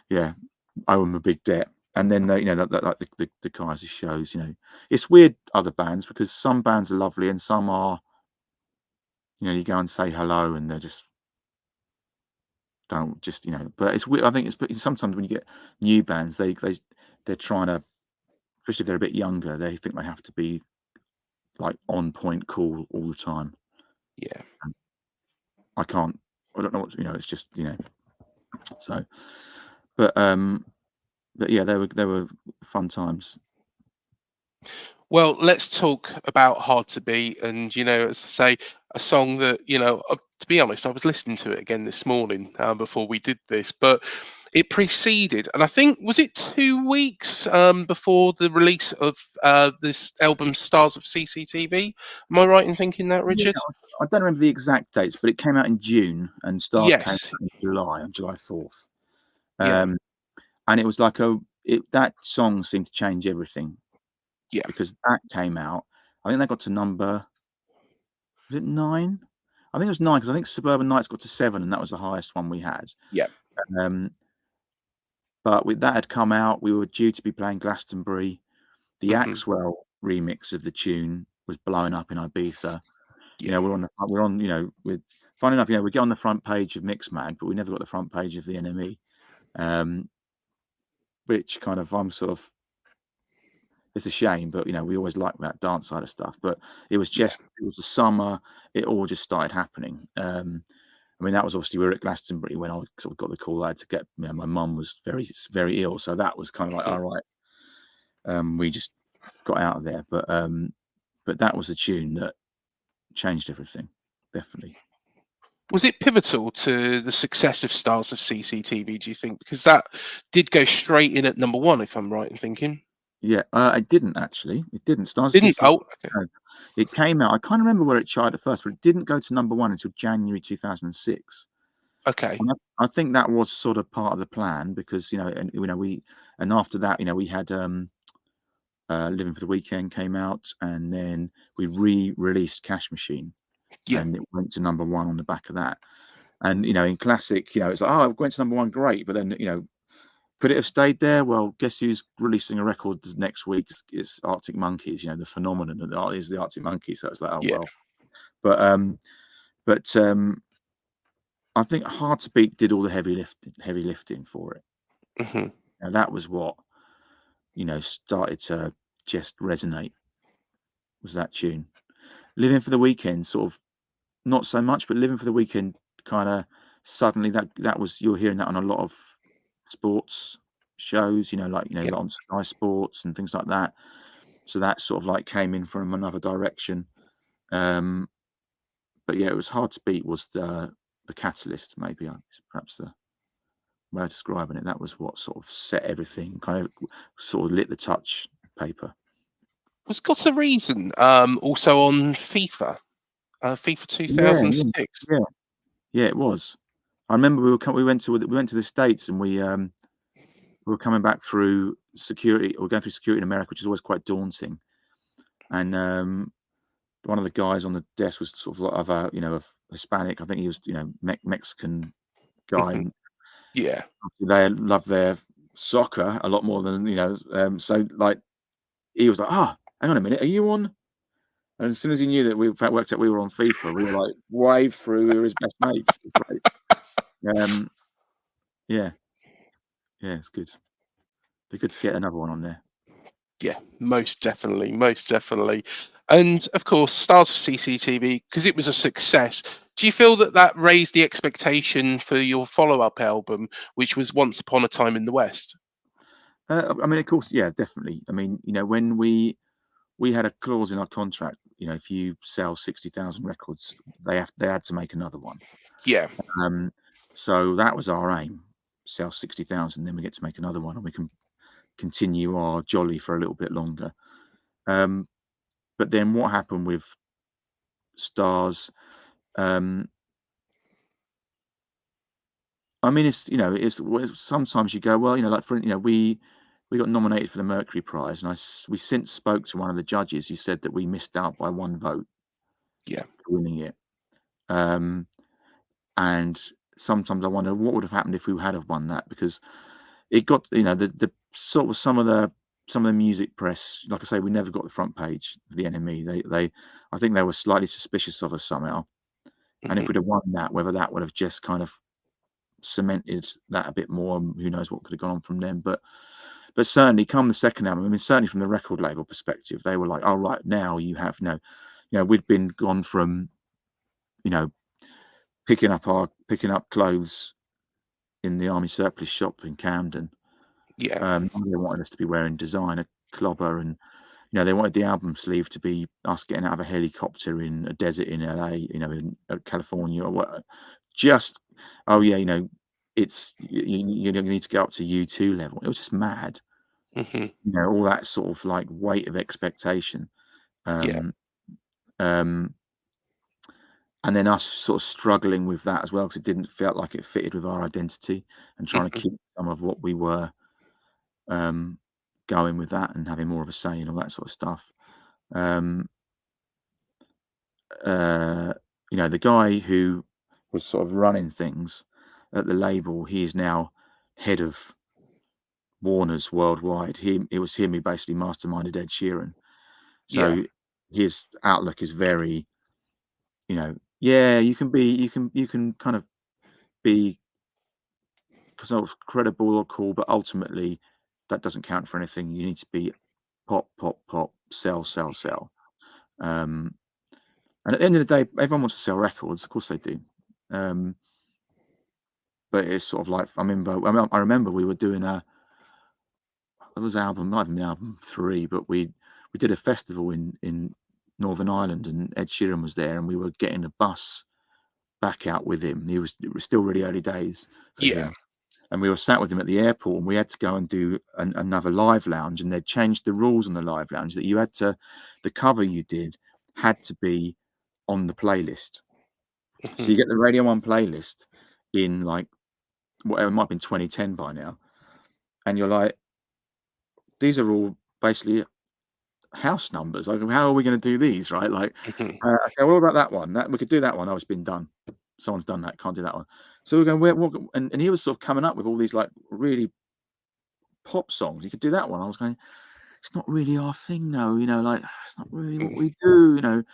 yeah, I owe them a big debt. And then you know, that like the Kaiser shows. You know, it's weird, other bands, because some bands are lovely and some are, you know, you go and say hello and they're just don't just, you know. But it's weird. I think it's sometimes when you get new bands, they're trying to, especially if they're a bit younger, they think they have to be like on point, cool all the time. Yeah. And I can't. I don't know what, you know. It's just, you know. So, but yeah, they were fun times. Well, let's talk about Hard to Beat. And, as I say, a song that, to be honest, I was listening to it again this morning before we did this, but it preceded, and I think, was it 2 weeks before the release of this album, Stars of CCTV? Am I right in thinking that, Yeah, Richard? I don't remember the exact dates, but it came out in June, and Stars came Yes. out in July, on July 4th. Yeah. And it was like that song seemed to change everything, Yeah. because that came out. I think they got to number, was it 9? I think it was 9, because I think Suburban Nights got to 7, and that was the highest one we had. Yeah. Um, but with that had come out, we were due to be playing Glastonbury. The Hmm. Axwell remix of the tune was blowing up in Ibiza. You Yeah. know, we're on, you know, with funny enough, you know, we get on the front page of Mixmag, but we never got the front page of the NME. Which kind of, I'm sort of, it's a shame, but you know, we always like that dance side of stuff. But it was Yeah. the summer, it all just started happening. I mean, that was obviously, we were at Glastonbury when I sort of got the call. I had to get, you know, my mum was very, very ill, so that was kind of like, Mhm. all right, we just got out of there. But that was a tune that changed everything, definitely. Was it pivotal to the success of Stars of CCTV, do you think? Because that did go straight in at number one, if I'm right in thinking. Yeah, it didn't actually. It didn't. Stars Didn't? CCTV. Oh, okay. No. It came out. I can't remember where it charted at first, but it didn't go to number one until January 2006. Okay. And I think that was sort of part of the plan because and after that we had Living for the Weekend came out, and then we re-released Cash Machine, Yeah. and it went to number one on the back of that. And in classic, it's like, oh, it went to number one, great, but then could it have stayed there? Well, guess who's releasing a record next week? It's Arctic Monkeys. The phenomenon that is the Arctic Monkeys. So it's like, oh Yeah. well. But I think Hard to Beat did all the heavy lifting for it. Hmm. Now that was what started to just resonate. Was that tune? Living for the Weekend, sort of not so much, but Living for the Weekend kind of suddenly that was, you're hearing that on a lot of sports shows, like Yeah. on Sky Sports and things like that. So that sort of like came in from another direction. But yeah, it was Hard to Beat was the catalyst, maybe perhaps the way of describing it. That was what sort of set everything, kind of sort of lit the touch paper. Was got a reason? Also on FIFA, FIFA Yeah, 2006. yeah, yeah, it was. I remember we went to the States, and we were coming back through security, or going through security in America, which is always quite daunting. And one of the guys on the desk was sort of like of a Hispanic. I think he was Mexican guy. Hmm. And Yeah. they love their soccer a lot more than so like he was like, hang on a minute, are you on? And as soon as he knew that we worked out we were on FIFA, we were like waved through. We were his best mates. Yeah, yeah, it's good. Be good to get another one on there. Yeah, most definitely, most definitely. And of course, stars of CCTV, because it was a success. Do you feel that that raised the expectation for your follow-up album, which was Once Upon a Time in the West? I mean, of course, yeah, definitely. I mean, when we had a clause in our contract, if you sell 60,000 records, they had to make another one. Yeah. So that was our aim: sell 60,000, then we get to make another one, and we can continue our jolly for a little bit longer. But then what happened with Stars? I mean, it's sometimes you go, well, like we got nominated for the Mercury Prize, and we since spoke to one of the judges who said that we missed out by one vote Yeah. for winning it. And sometimes I wonder what would have happened if we had have won that, because it got the sort of some of the music press, like I say, we never got the front page of the NME. They I think they were slightly suspicious of us somehow. And if Hmm. we'd have won that, whether that would have just kind of cemented that a bit more, who knows what could have gone on from then. But certainly come the second album, I mean, certainly from the record label perspective, they were like, oh right, now you have we'd been gone from picking up clothes in the army surplus shop in Camden. Yeah. They wanted us to be wearing designer clobber, and they wanted the album sleeve to be us getting out of a helicopter in a desert in LA, in California, or what. Just, oh yeah, it's you need to go up to U2 level. It was just mad, Hmm. all that sort of like weight of expectation. Yeah. Um, um, and then us sort of struggling with that as well, because it didn't feel like it fitted with our identity, and trying to Hmm. keep some of what we were going with that, and having more of a say and all that sort of stuff. Um, the guy who was sort of running things at the label, he is now head of Warner's worldwide. It was him who basically masterminded Ed Sheeran. Yeah. So his outlook is very, yeah, you can kind of be sort of credible or cool, but ultimately that doesn't count for anything. You need to be pop, pop, pop, sell, sell, sell. And at the end of the day, everyone wants to sell records, of course they do. But it's sort of like I remember we were doing it was album, not even album 3, but we did a festival in Northern Ireland, and Ed Sheeran was there, and we were getting a bus back out with him. It was still really early days for Yeah. him. and we were sat with him at the airport, and we had to go and do another live lounge, and they'd changed the rules on the live lounge that you had to, the cover you did had to be on the playlist. So you get the Radio 1 playlist in like whatever, it might have been 2010 by now, and you're like, these are all basically house numbers. Like, how are we going to do these, right? Like, okay, what about that one? That we could do that one. Oh, it's been done. Someone's done that. Can't do that one. So we're going, what? And he was sort of coming up with all these like really pop songs. You could do that one. I was going, it's not really our thing, though. You know, like it's not really what we do. You know,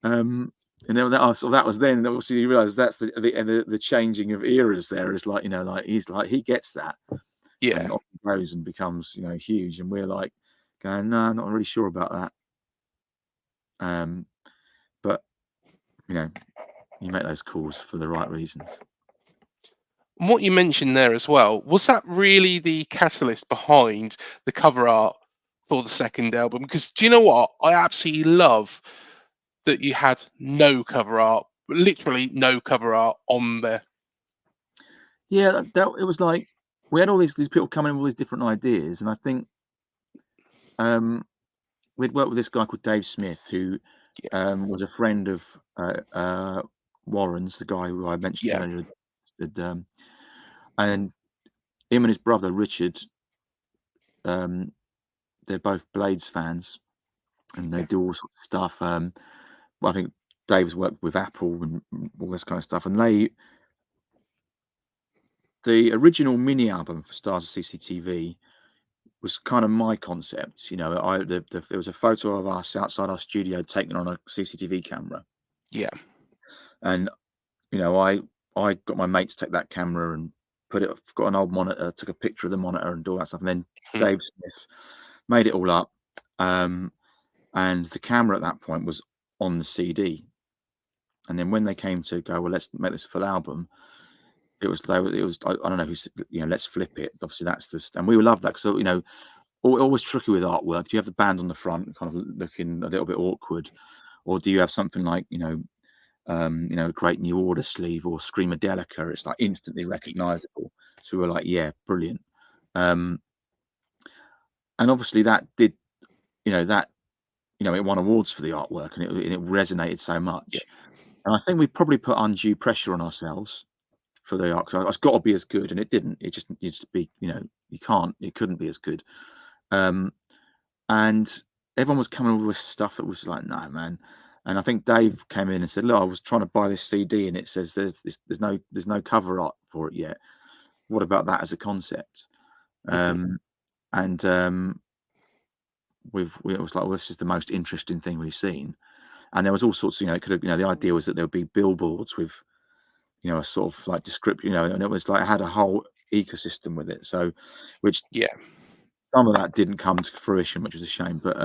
and then that was then. Obviously, you realise that's the changing of eras. There is like, you know, like he gets that, Yeah. and off he goes and becomes, you know, huge. And we're like going, no, not really sure about that. But you know, you make those calls for the right reasons. And what you mentioned there as well, was that really the catalyst behind the cover art for the second album? Because do you know what? I absolutely love that you had no cover art, literally no cover art on there. Yeah, it was like we had all these people coming in with all these different ideas, and I think we'd worked with this guy called Dave Smith, who was a friend of Warren's, the guy who I mentioned Yeah. earlier, and him and his brother Richard, they're both Blades fans, and they do all sorts of stuff. I think Dave's worked with Apple and all this kind of stuff, and the original mini album for Stars of CCTV was kind of my concept. You know, there was a photo of us outside our studio taken on a CCTV camera. Yeah. And, you know, I got my mate to take that camera and got an old monitor, took a picture of the monitor and all that stuff. And then Dave Smith made it all up. And the camera at that point was on the CD. And then when they came to go, well, let's make this a full album, it was I don't know who said, you know, let's flip it. Obviously, and we love that. So, you know, always tricky with artwork. Do you have the band on the front, kind of looking a little bit awkward, or do you have something like, you know, Great New Order sleeve or Screamadelica? It's like instantly recognizable. So we were like, yeah, brilliant. And obviously that did, you know, it won awards for the artwork, and it resonated so much. Yeah. And I think we probably put undue pressure on ourselves for the art, because it's got to be as good, and it didn't. It just needs to be, you know, it couldn't be as good. And everyone was coming over with stuff that was like, no, man. And I think Dave came in and said, look, I was trying to buy this CD and it says there's no cover art for it yet. What about that as a concept? And we was like, well, this is the most interesting thing we've seen. And there was all sorts of, you know, it could have, you know, the idea was that there would be billboards with, you know, a sort of like description, you know, and it was like, it had a whole ecosystem with it. So, which some of that didn't come to fruition, which was a shame. But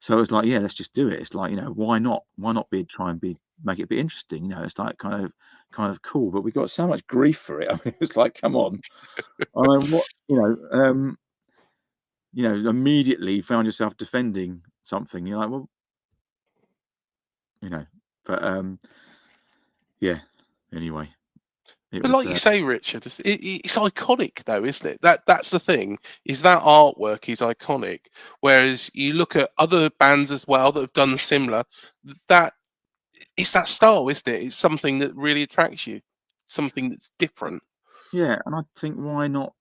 so it was like, yeah, let's just do it. It's like, you know, why not make it a bit interesting? You know, it's like kind of cool. But we got so much grief for it. I mean, it's like, come on. I mean, what, you know, immediately found yourself defending something. You're like, well, you know, but yeah. Anyway. But like you say, Richard, it's iconic though, isn't it? That's the thing, is that artwork is iconic. Whereas you look at other bands as well that have done similar, that it's that style, isn't it? It's something that really attracts you, something that's different. Yeah, and I think why not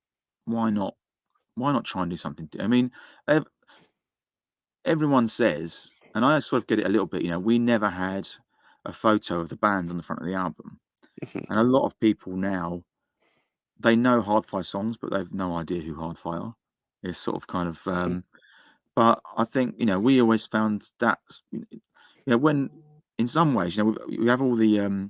try and do something? I mean, everyone says, and I sort of get it a little bit, you know, we never had a photo of the band on the front of the album. And a lot of people now, they know Hard-Fi songs, but they've no idea who Hard-Fi are. It's sort of kind of, but I think, you know, we always found that, you know, when in some ways, you know, we have all the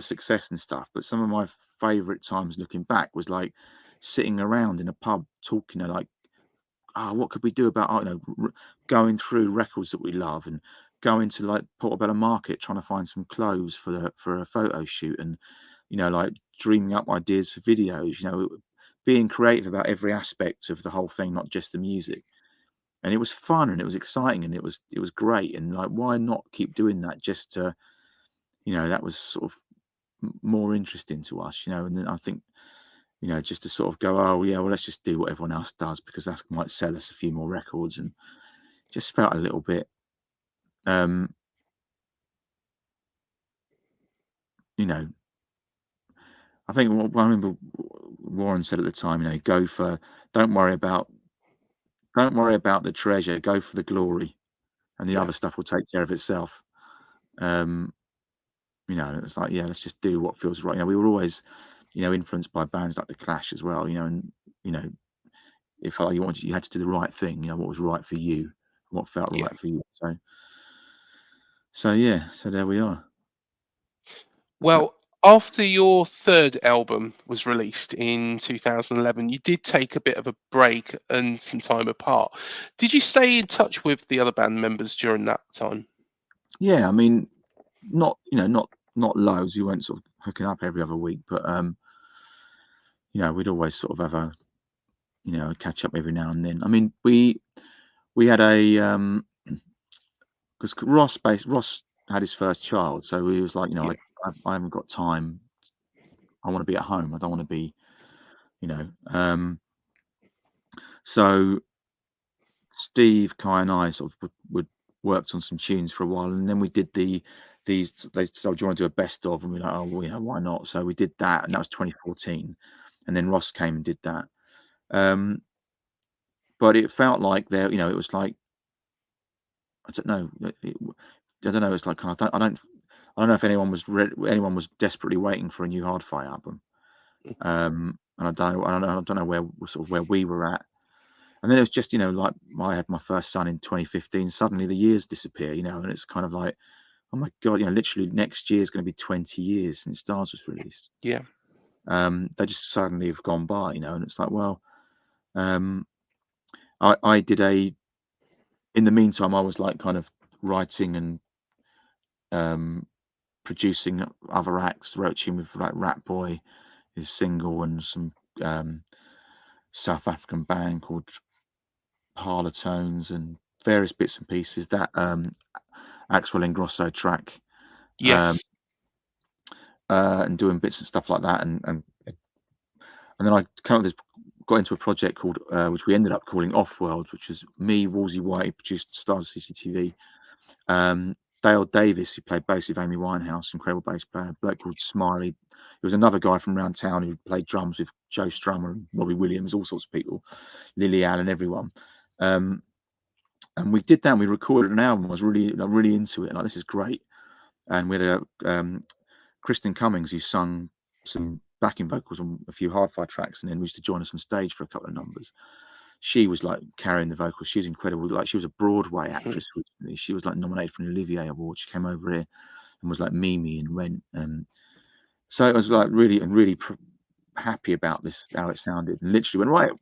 success and stuff, but some of my favorite times looking back was like sitting around in a pub talking, you know, like, what could we do about, you know, going through records that we love and going to like Portobello Market trying to find some clothes for a photo shoot, and, you know, like dreaming up ideas for videos, you know, being creative about every aspect of the whole thing, not just the music. And it was fun and it was exciting and it was great. And like, why not keep doing that? Just to, you know, that was sort of more interesting to us, you know. And then I think you know, just to sort of go, oh yeah, well, let's just do what everyone else does because that might sell us a few more records, and just felt a little bit, you know, I think I remember Warren said at the time, you know, don't worry about the treasure, go for the glory, and the Yeah. other stuff will take care of itself. You know, it's like, yeah, let's just do what feels right. You know, we were always, you know, influenced by bands like the Clash as well. You know, and you know, if you had to do the right thing. You know, what was right for you, what felt Yeah. right for you. So yeah, so there we are. But Well, after your third album was released in 2011, you did take a bit of a break and some time apart. Did you stay in touch with the other band members during that time? yeah, I mean, not loads. You weren't sort of hooking up every other week, but you know, we'd always sort of have a, you know, catch up every now and then. I mean, we had a because Ross had his first child, so he was like, you know, Yeah. I haven't got time. I want to be at home. I don't want to be, you know. So Steve, Kai, and I sort of would worked on some tunes for a while, and then we did these. They said, "Oh, do you want to do a best of?" And we were like, "Oh, well, you know, why not?" So we did that, and that was 2014, and then Ross came and did that. But it felt like there, you know, it was like, I don't know, I don't know. It's like, I don't know if anyone was desperately waiting for a new Hardfire album. And I don't know where we were at. And then it was just, you know, like I had my first son in 2015. Suddenly the years disappear, you know, and it's kind of like, oh my God, you know, literally next year is going to be 20 years since Stars was released. Yeah. They just suddenly have gone by, you know, and it's like, well, um, I did in the meantime, I was like kind of writing and producing other acts, wrote tune with like Rat Boy, his single, and some South African band called Harlotones, and various bits and pieces. That Axwell Ingrosso track, um, Yes. and doing bits and stuff like that, and then I got into a project called which we ended up calling Offworld, which was me, Wolsey White, who produced Stars of CCTV, Dale Davis, who played bass with Amy Winehouse, incredible bass player, a bloke called Smiley. There was another guy from around town who played drums with Joe Strummer and Robbie Williams, all sorts of people, Lily Allen, everyone. And we did that, and we recorded an album. I was really into it. Like, this is great. And we had Kristen Cummings, who sung some backing vocals on a few Hardfire tracks, and then used to join us on stage for a couple of numbers. She was like carrying the vocals. She was incredible. Like, she was a Broadway actress recently. She was like nominated for an Olivier Award. She came over here and was like Mimi in Rent. So I was like really happy about this, how it sounded. And literally went, right,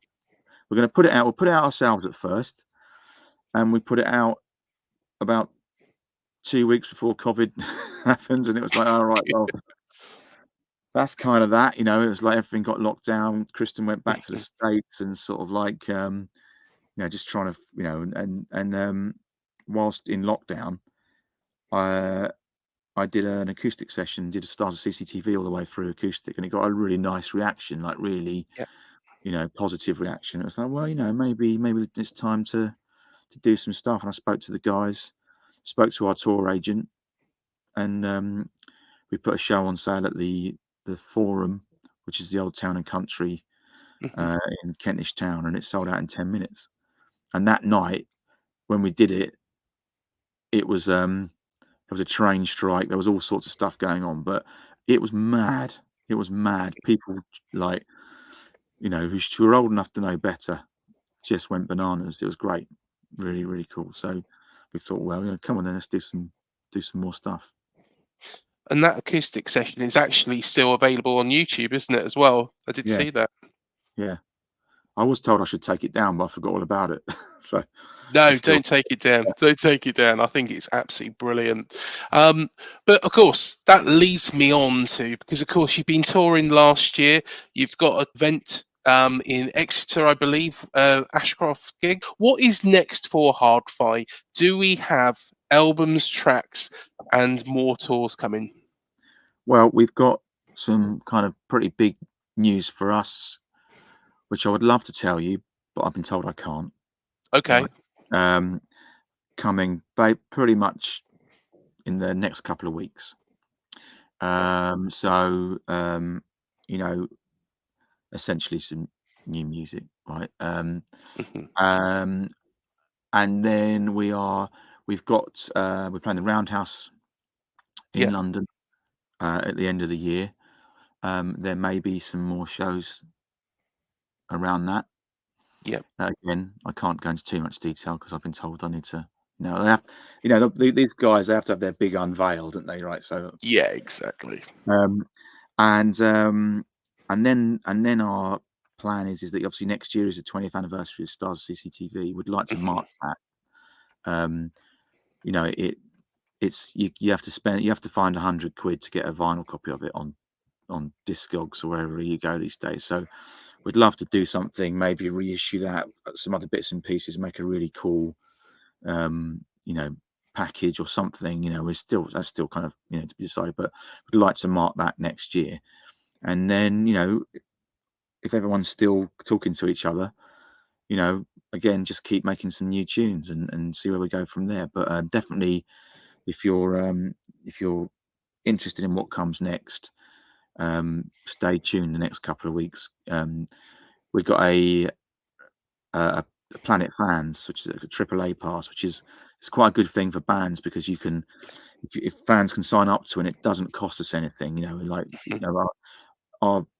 we're going to put it out. We'll put it out ourselves at first. And we put it out about 2 weeks before COVID happened. And it was like, all right, well, that's kind of that, you know. It was like everything got locked down. Kristen went back to the States and sort of like, you know, just trying to, you know, and whilst in lockdown, I did an acoustic session, did a Stars of CCTV all the way through acoustic, and it got a really nice reaction, like really, Yeah. you know, positive reaction. It was like, well, you know, maybe it's time to do some stuff. And I spoke to the guys, spoke to our tour agent, and we put a show on sale at the Forum, which is the old Town and Country Mhm. in Kentish Town, and it sold out in 10 minutes. And that night, when we did it, it was there was a train strike. There was all sorts of stuff going on, but it was mad. It was mad. People, like, you know, who were old enough to know better, just went bananas. It was great, really cool. So we thought, well, you know, come on then, let's do some more stuff. And that acoustic session is actually still available on YouTube, isn't it, as well? I did Yeah, see that. yeah. I was told I should take it down, but I forgot all about it. So No, it's still, don't take it down. Don't take it down. I think it's absolutely brilliant. Um, but of course, that leads me on to, because of course you've been touring last year. You've got an event in Exeter, I believe, Ashcroft gig. What is next for Hardfi? Do we have albums, tracks, and more tours coming? well, we've got some kind of pretty big news for us, which I would love to tell you, but I've been told I can't. Okay. Right. Coming pretty much in the next couple of weeks. So you know, essentially some new music, right? Mhm. Um, and then we've got we're playing the Roundhouse in Yeah. London at the end of the year. There may be some more shows around that. Yeah. Again, I can't go into too much detail because I've been told I need to. They have, these guys, they have to have their big unveil, don't they? Right. So, Yeah. Exactly. um, and um, and then our plan is that obviously next year is the 20th anniversary of Stars CCTV. We'd like to Mhm. mark that. Um, you have to find £100 to get a vinyl copy of it on Discogs or wherever you go these days. So we'd love to do something, maybe reissue that, some other bits and pieces, make a really cool, package or something. That's still kind of to be decided, but we'd like to mark that next year. And then if everyone's still talking to each other, again, just keep making some new tunes and see where we go from there. But definitely, if you're interested in what comes next, stay tuned the next couple of weeks. We've got a Planet Fans, which is a AAA pass, which is it's quite a good thing for bands because you can, if fans can sign up to, and it doesn't cost us anything. Mhm.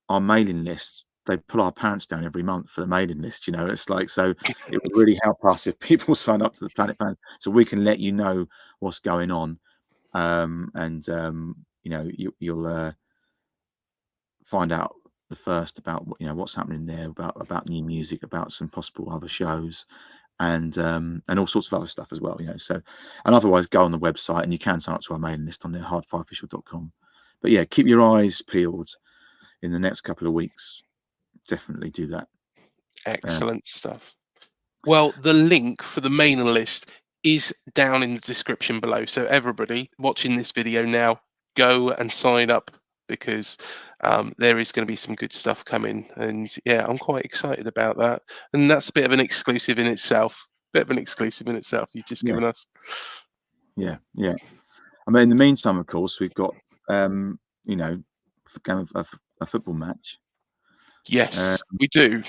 Our mailing lists, they pull our pants down every month for the mailing list. It's like, so it would really help us if people sign up to the Planet Fans, so we can let you know what's going on. And you'll find out the first about what's happening there, about new music, about some possible other shows, and all sorts of other stuff as well. So, and otherwise, go on the website and you can sign up to our mailing list on there, hardfireofficial.com. But yeah, keep your eyes peeled in the next couple of weeks. Definitely do that. Excellent stuff. Well, the link for the mailing list is down in the description below. So everybody watching this video now, go and sign up because there is going to be some good stuff coming. And yeah, I'm quite excited about that. And that's a bit of an exclusive in itself. Bit of an exclusive in itself. You've just Yeah, given us. yeah. I mean, in the meantime, of course, we've got you know a football match. Uh, Yes, we do.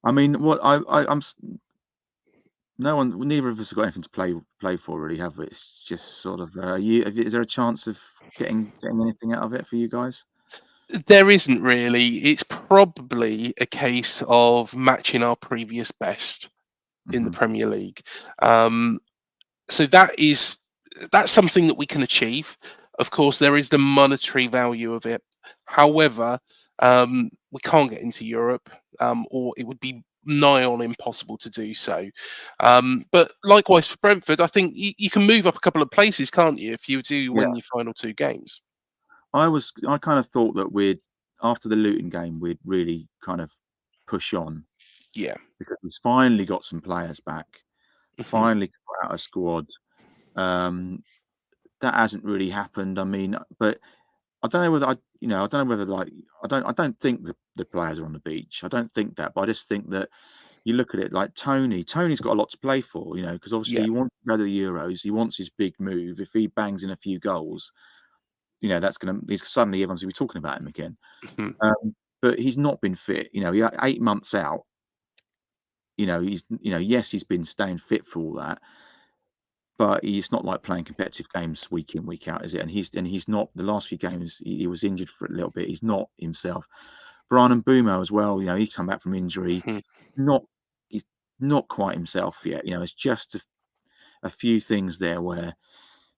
I mean, what I'm no one, neither of us have got anything to play for, really, have we? It's just sort of, is there a chance of getting anything out of it for you guys? There isn't really. It's probably a case of matching our previous best in the Hmm. Premier League. Um, so that's something that we can achieve. Of course, there is the monetary value of it. However, we can't get into Europe, or it would be nigh on impossible to do so. But likewise for Brentford, I think you can move up a couple of places, can't you, if you do Yeah, win your final two games? I kind of thought that after the Luton game, we'd really kind of push on Yeah. because we've finally got some players back, Hmm. finally got out a squad. Um, that hasn't really happened. I mean, but I don't know whether I don't know whether, like, I don't think the players are on the beach. I don't think that, but I just think that you look at it like Tony's got a lot to play for, because obviously Yeah. he wants to go to the Euros. He wants his big move. If he bangs in a few goals, he's suddenly everyone's gonna be talking about him again. Mhm. But he's not been fit. He 8 months out. Yes, he's been staying fit for all that, but he's not like playing competitive games week in, week out, is it? And he's not. The last few games, he was injured for a little bit. He's not himself. Brian Mbumo as well. He's come back from injury. Mhm. Not He's not quite himself yet. It's just a few things there where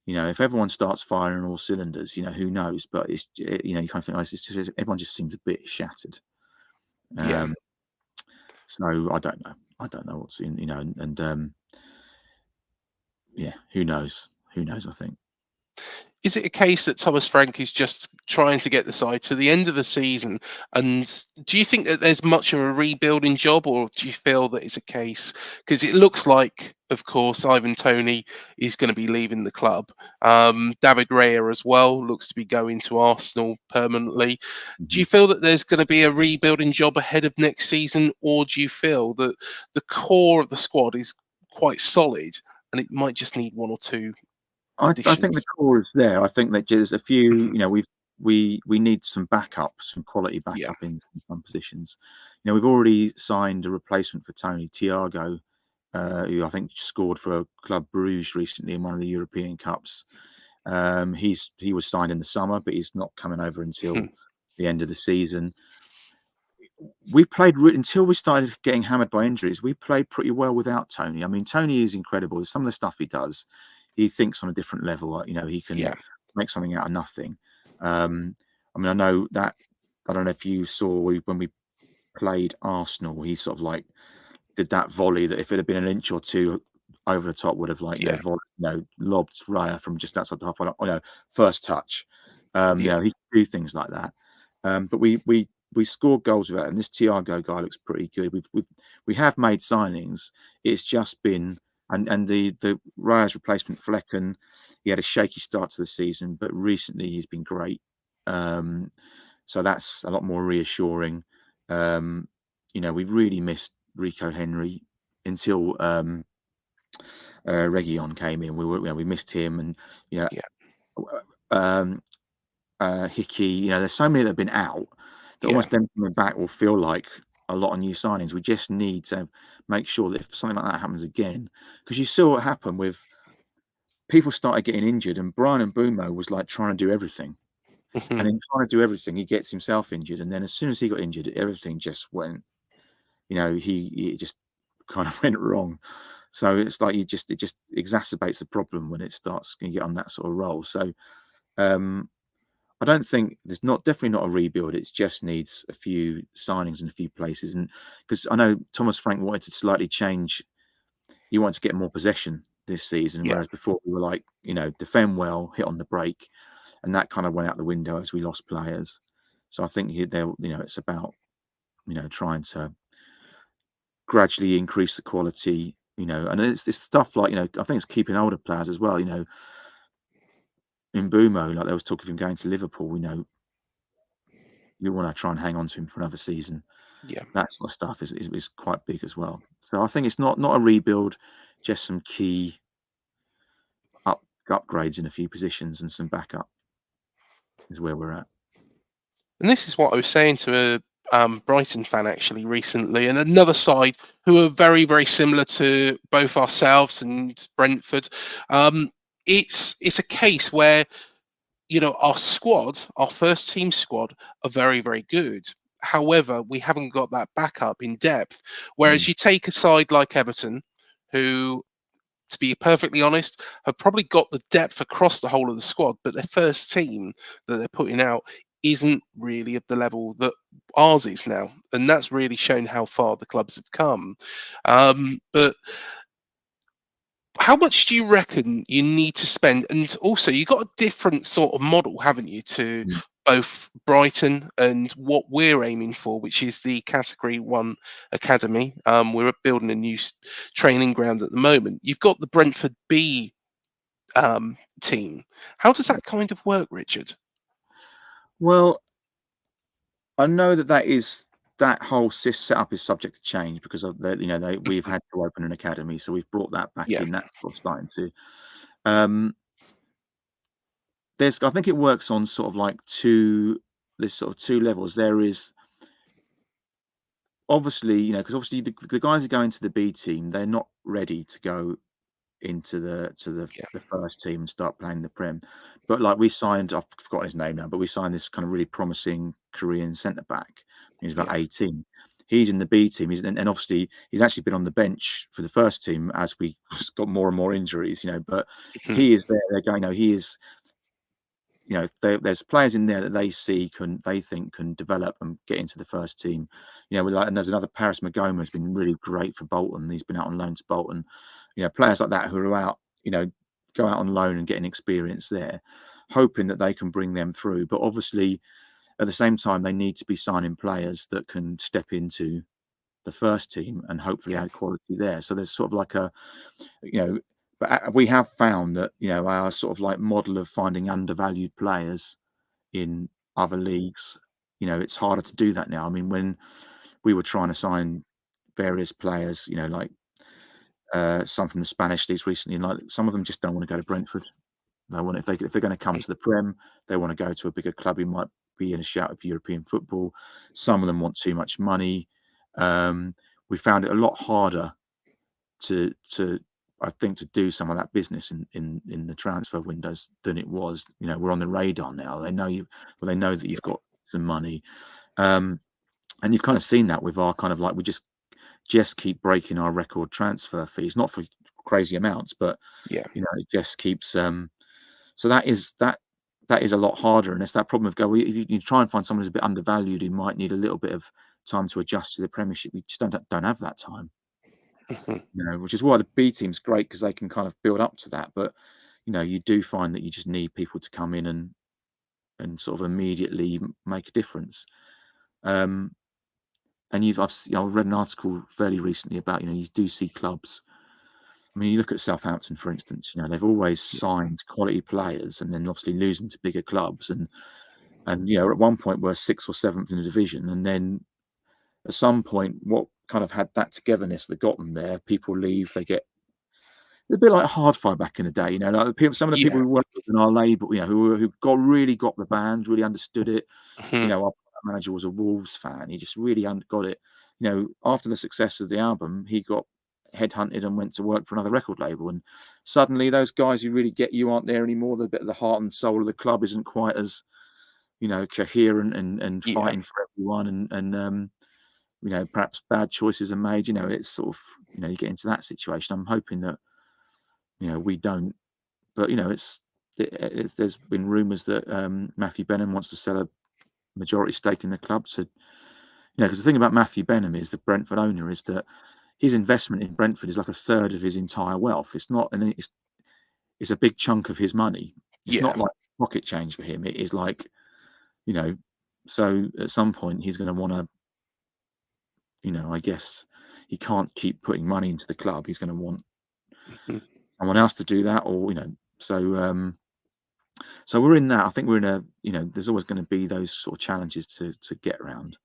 if everyone starts firing on all cylinders, who knows? But you kind of think, everyone just seems a bit shattered. Yeah. Um, so I don't know. I don't know what's in. Yeah, who knows? Who knows? I think. Is it a case that Thomas Frank is just trying to get the side to the end of the season? And do you think that there's much of a rebuilding job, or do you feel that it's a case because it looks like, of course, Ivan Toney is going to be leaving the club. David Raya as well looks to be going to Arsenal permanently. Do Mhm. you feel that there's going to be a rebuilding job ahead of next season, or do you feel that the core of the squad is quite solid and it might just need one or two I think the additions? core is there. I think that there's a few, Mhm. we need some backup, some quality Yeah. backup in some positions. We've already signed a replacement for Tony, Thiago, who I think scored for Club Bruges recently in one of the European Cups. He was signed in the summer, but he's not coming over until the end of the season. We played until we started getting hammered by injuries. We played pretty well without Tony. I mean, Tony is incredible. Some of the stuff he does, he thinks on a different level. He can Yeah. make something out of nothing. I mean, I know that. I don't know if you saw when we played Arsenal, he sort of like did that volley that if it had been an inch or two over the top would have Yeah. lobbed Raya from just outside the halfway line. First touch. Yeah. He can do things like that. But we scored goals with that, and this Thiago guy looks pretty good. We have made signings. It's just been and the Raya's replacement Flecken, he had a shaky start to the season, but recently he's been great. So that's a lot more reassuring. We really missed Rico Henry until Reguilon came in. We missed him, and you know, Yeah. um, Hickey. There's so many that have been out that Yeah. almost them coming back will feel like a lot of new signings. We just need to make sure that if something like that happens again, because you saw what happened with people started getting injured, and Brian Mbumo was like trying to do everything. And Mhm. in trying to do everything, he gets himself injured, and then as soon as he got injured, everything just went. He just kind of went wrong. So it's like it just exacerbates the problem when it starts to get on that sort of roll. So I don't think there's definitely not a rebuild. It just needs a few signings in a few places, and because I know Thomas Frank wanted to slightly change, he wanted to get more possession this season, Yeah. whereas before we were like defend well, hit on the break, and that kind of went out the window as we lost players. So I think it's about trying to gradually increase the quality, and it's stuff like, I think it's keeping older players as well, in Bumo, like there was talk of him going to Liverpool, you want to try and hang on to him for another season. Yeah. That sort of stuff is quite big as well. So I think it's not a rebuild, just some key upgrades in a few positions and some backup is where we're at. And this is what I was saying to a Brighton fan actually recently, and another side who are very, very similar to both ourselves and Brentford. Um, it's a case where our squad, our first team squad, are very, very good. However, we haven't got that backup in depth. Whereas Mm. you take a side like Everton, who, to be perfectly honest, have probably got the depth across the whole of the squad, but their first team that they're putting out isn't really at the level that ours is now, and that's really shown how far the clubs have come. But how much do you reckon you need to spend? And also, you've got a different sort of model, haven't you, to Mm. both Brighton and what we're aiming for, which is the Category 1 Academy. We're building a new training ground at the moment. You've got the Brentford B team. How does that kind of work, Richard? Well, I know that whole setup is subject to change because of we've Mhm. had to open an academy, so we've brought that back Yeah, in. That's sort of starting to. Um, I think it works on sort of like there's sort of two levels. There is obviously, because obviously the guys who go into the B team, they're not ready to go into yeah, the first team and start playing the Prem. But like we signed, I've forgotten his name now, but we signed this kind of really promising Korean centre back. He's about yeah. 18. He's in the B team. And obviously he's actually been on the bench for the first team as we got more and more injuries, but Mhm. he is there. They're going, he is, there's players in there that they think can develop and get into the first team. And there's another Paris Magoma has been really great for Bolton. He's been out on loan to Bolton. Players like that who are out, go out on loan and getting experience there. hoping that they can bring them through. But obviously, at the same time, they need to be signing players that can step into the first team and hopefully Yeah. add quality there. So there's sort of like a, but we have found that, our sort of like model of finding undervalued players in other leagues, it's harder to do that now. I mean, when we were trying to sign various players, like some from the Spanish leagues recently, and like some of them just don't want to go to Brentford. They want, if they're going to come to the Prem, they want to go to a bigger club who might be in a shout of European football. Some of them want too much money. We found it a lot harder to I think to do some of that business in the transfer windows than it was. We're on the radar now. They know you, well, they know that you've got some money, and you've kind of seen that with our kind of like, we just keep breaking our record transfer fees, not for crazy amounts, but Yeah. it just keeps. So that is a lot harder, and it's that problem of if you try and find someone who's a bit undervalued who might need a little bit of time to adjust to the Premiership. We just don't have that time. Which is why the B team's great, because they can kind of build up to that. But you do find that you just need people to come in and sort of immediately make a difference. And I've read an article fairly recently about you do see clubs. I mean, you look at Southampton, for instance. They've always signed quality players, and then obviously lose them to bigger clubs. And at one point we're 6th or 7th in the division, and then at some point, what kind of had that togetherness that got them there, people leave, they get a bit like Hardfire back in the day, like some of the people who worked in our label, who really got the band, really understood it. Our manager was a Wolves fan. He just really got it. After the success of the album, he got headhunted and went to work for another record label, and suddenly those guys who really get you aren't there anymore. The bit of the heart and soul of the club isn't quite as coherent and fighting for everyone, and perhaps bad choices are made. It's sort of you get into that situation. I'm hoping that we don't, but there's been rumours that Matthew Benham wants to sell a majority stake in the club. So because the thing about Matthew Benham is, the Brentford owner, is that his investment in Brentford is like a third of his entire wealth. It's not, and it's a big chunk of his money. It's not like pocket change for him. It is like, so at some point he's going to want to, I guess he can't keep putting money into the club. He's going to want someone else to do that, or, so we're in that. I think we're in a, there's always going to be those sort of challenges to get around,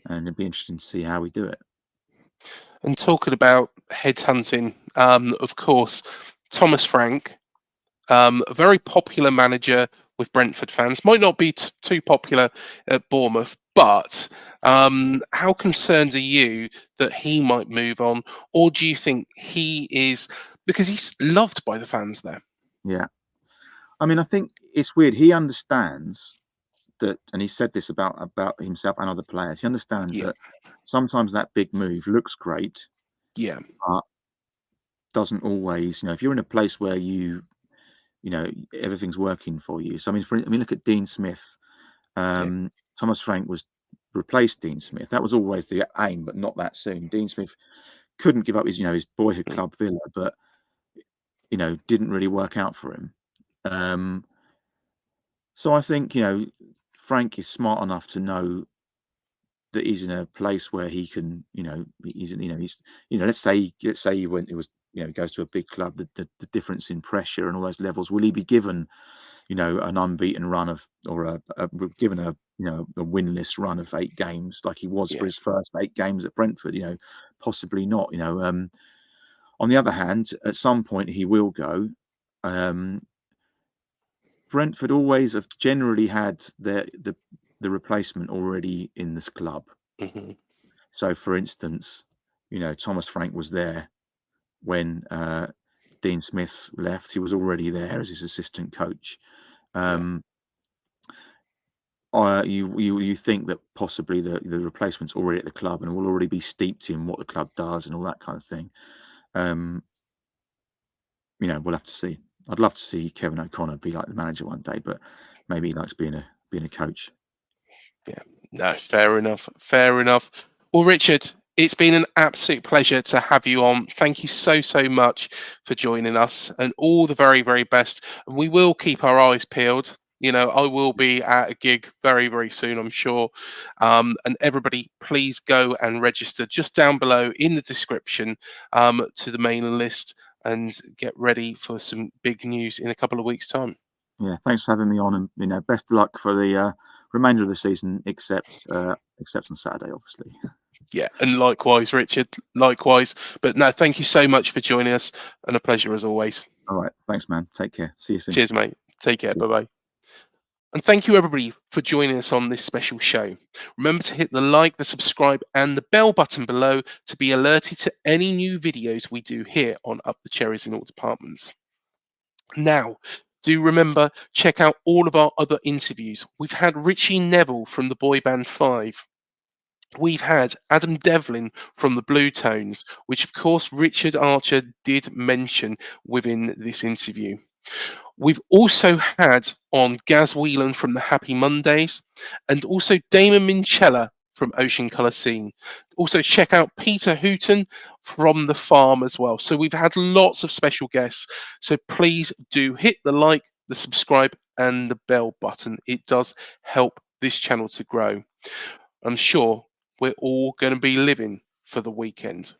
and it'd be interesting to see how we do it. And talking about headhunting, of course, Thomas Frank, a very popular manager with Brentford fans, might not be too popular at Bournemouth, but how concerned are you that he might move on, or do you think he is, because he's loved by the fans there? Yeah, I mean, I think it's weird. He understands that, and he said this about himself and other players. He understands that sometimes that big move looks great, but doesn't always. If you're in a place where everything's working for you. So I mean, look at Dean Smith. Thomas Frank replaced Dean Smith. That was always the aim, but not that soon. Dean Smith couldn't give up his boyhood club Villa, but didn't really work out for him. So I think Frank is smart enough to know that he's in a place where he can, let's say he went, it was, goes to a big club, the difference in pressure and all those levels. Will he be given, an unbeaten run of, or given a winless run of 8 games like he was for his first 8 games at Brentford? Possibly not. On the other hand, at some point he will go. Brentford always have generally had the replacement already in this club. So, for instance, Thomas Frank was there when Dean Smith left. He was already there as his assistant coach. You think that possibly the replacement's already at the club and will already be steeped in what the club does and all that kind of thing. We'll have to see. I'd love to see Kevin O'Connor be like the manager one day, but maybe he likes being a coach. Yeah, no, fair enough. Well, Richard, It's been an absolute pleasure to have you on. Thank you so, so much for joining us, and all the very, very best. And we will keep our eyes peeled. You know, I will be at a gig very, very soon, I'm sure. And everybody, please go and register just down below in the description to the mailing list, and get ready for some big news in a couple of weeks' time. Yeah, thanks for having me on, and best of luck for the remainder of the season, except on Saturday, obviously. Yeah, and likewise, Richard, likewise. But no, thank you so much for joining us, and a pleasure as always. All right, thanks, man. Take care. See you soon. Cheers, mate. Take care. Cheers. Bye bye. And thank you, everybody, for joining us on this special show. Remember to hit the like, the subscribe, and the bell button below to be alerted to any new videos we do here on Up the Cherries in all departments. Now, do remember, check out all of our other interviews. We've had Richie Neville from the boy band Five. We've had Adam Devlin from the Blue Tones, which of course Richard Archer did mention within this interview. We've also had on Gaz Whelan from the Happy Mondays, and also Damon Minchella from Ocean Colour Scene. Also check out Peter Hooton from The Farm as well. So we've had lots of special guests. So please do hit the like, the subscribe, and the bell button. It does help this channel to grow. I'm sure we're all going to be living for the weekend.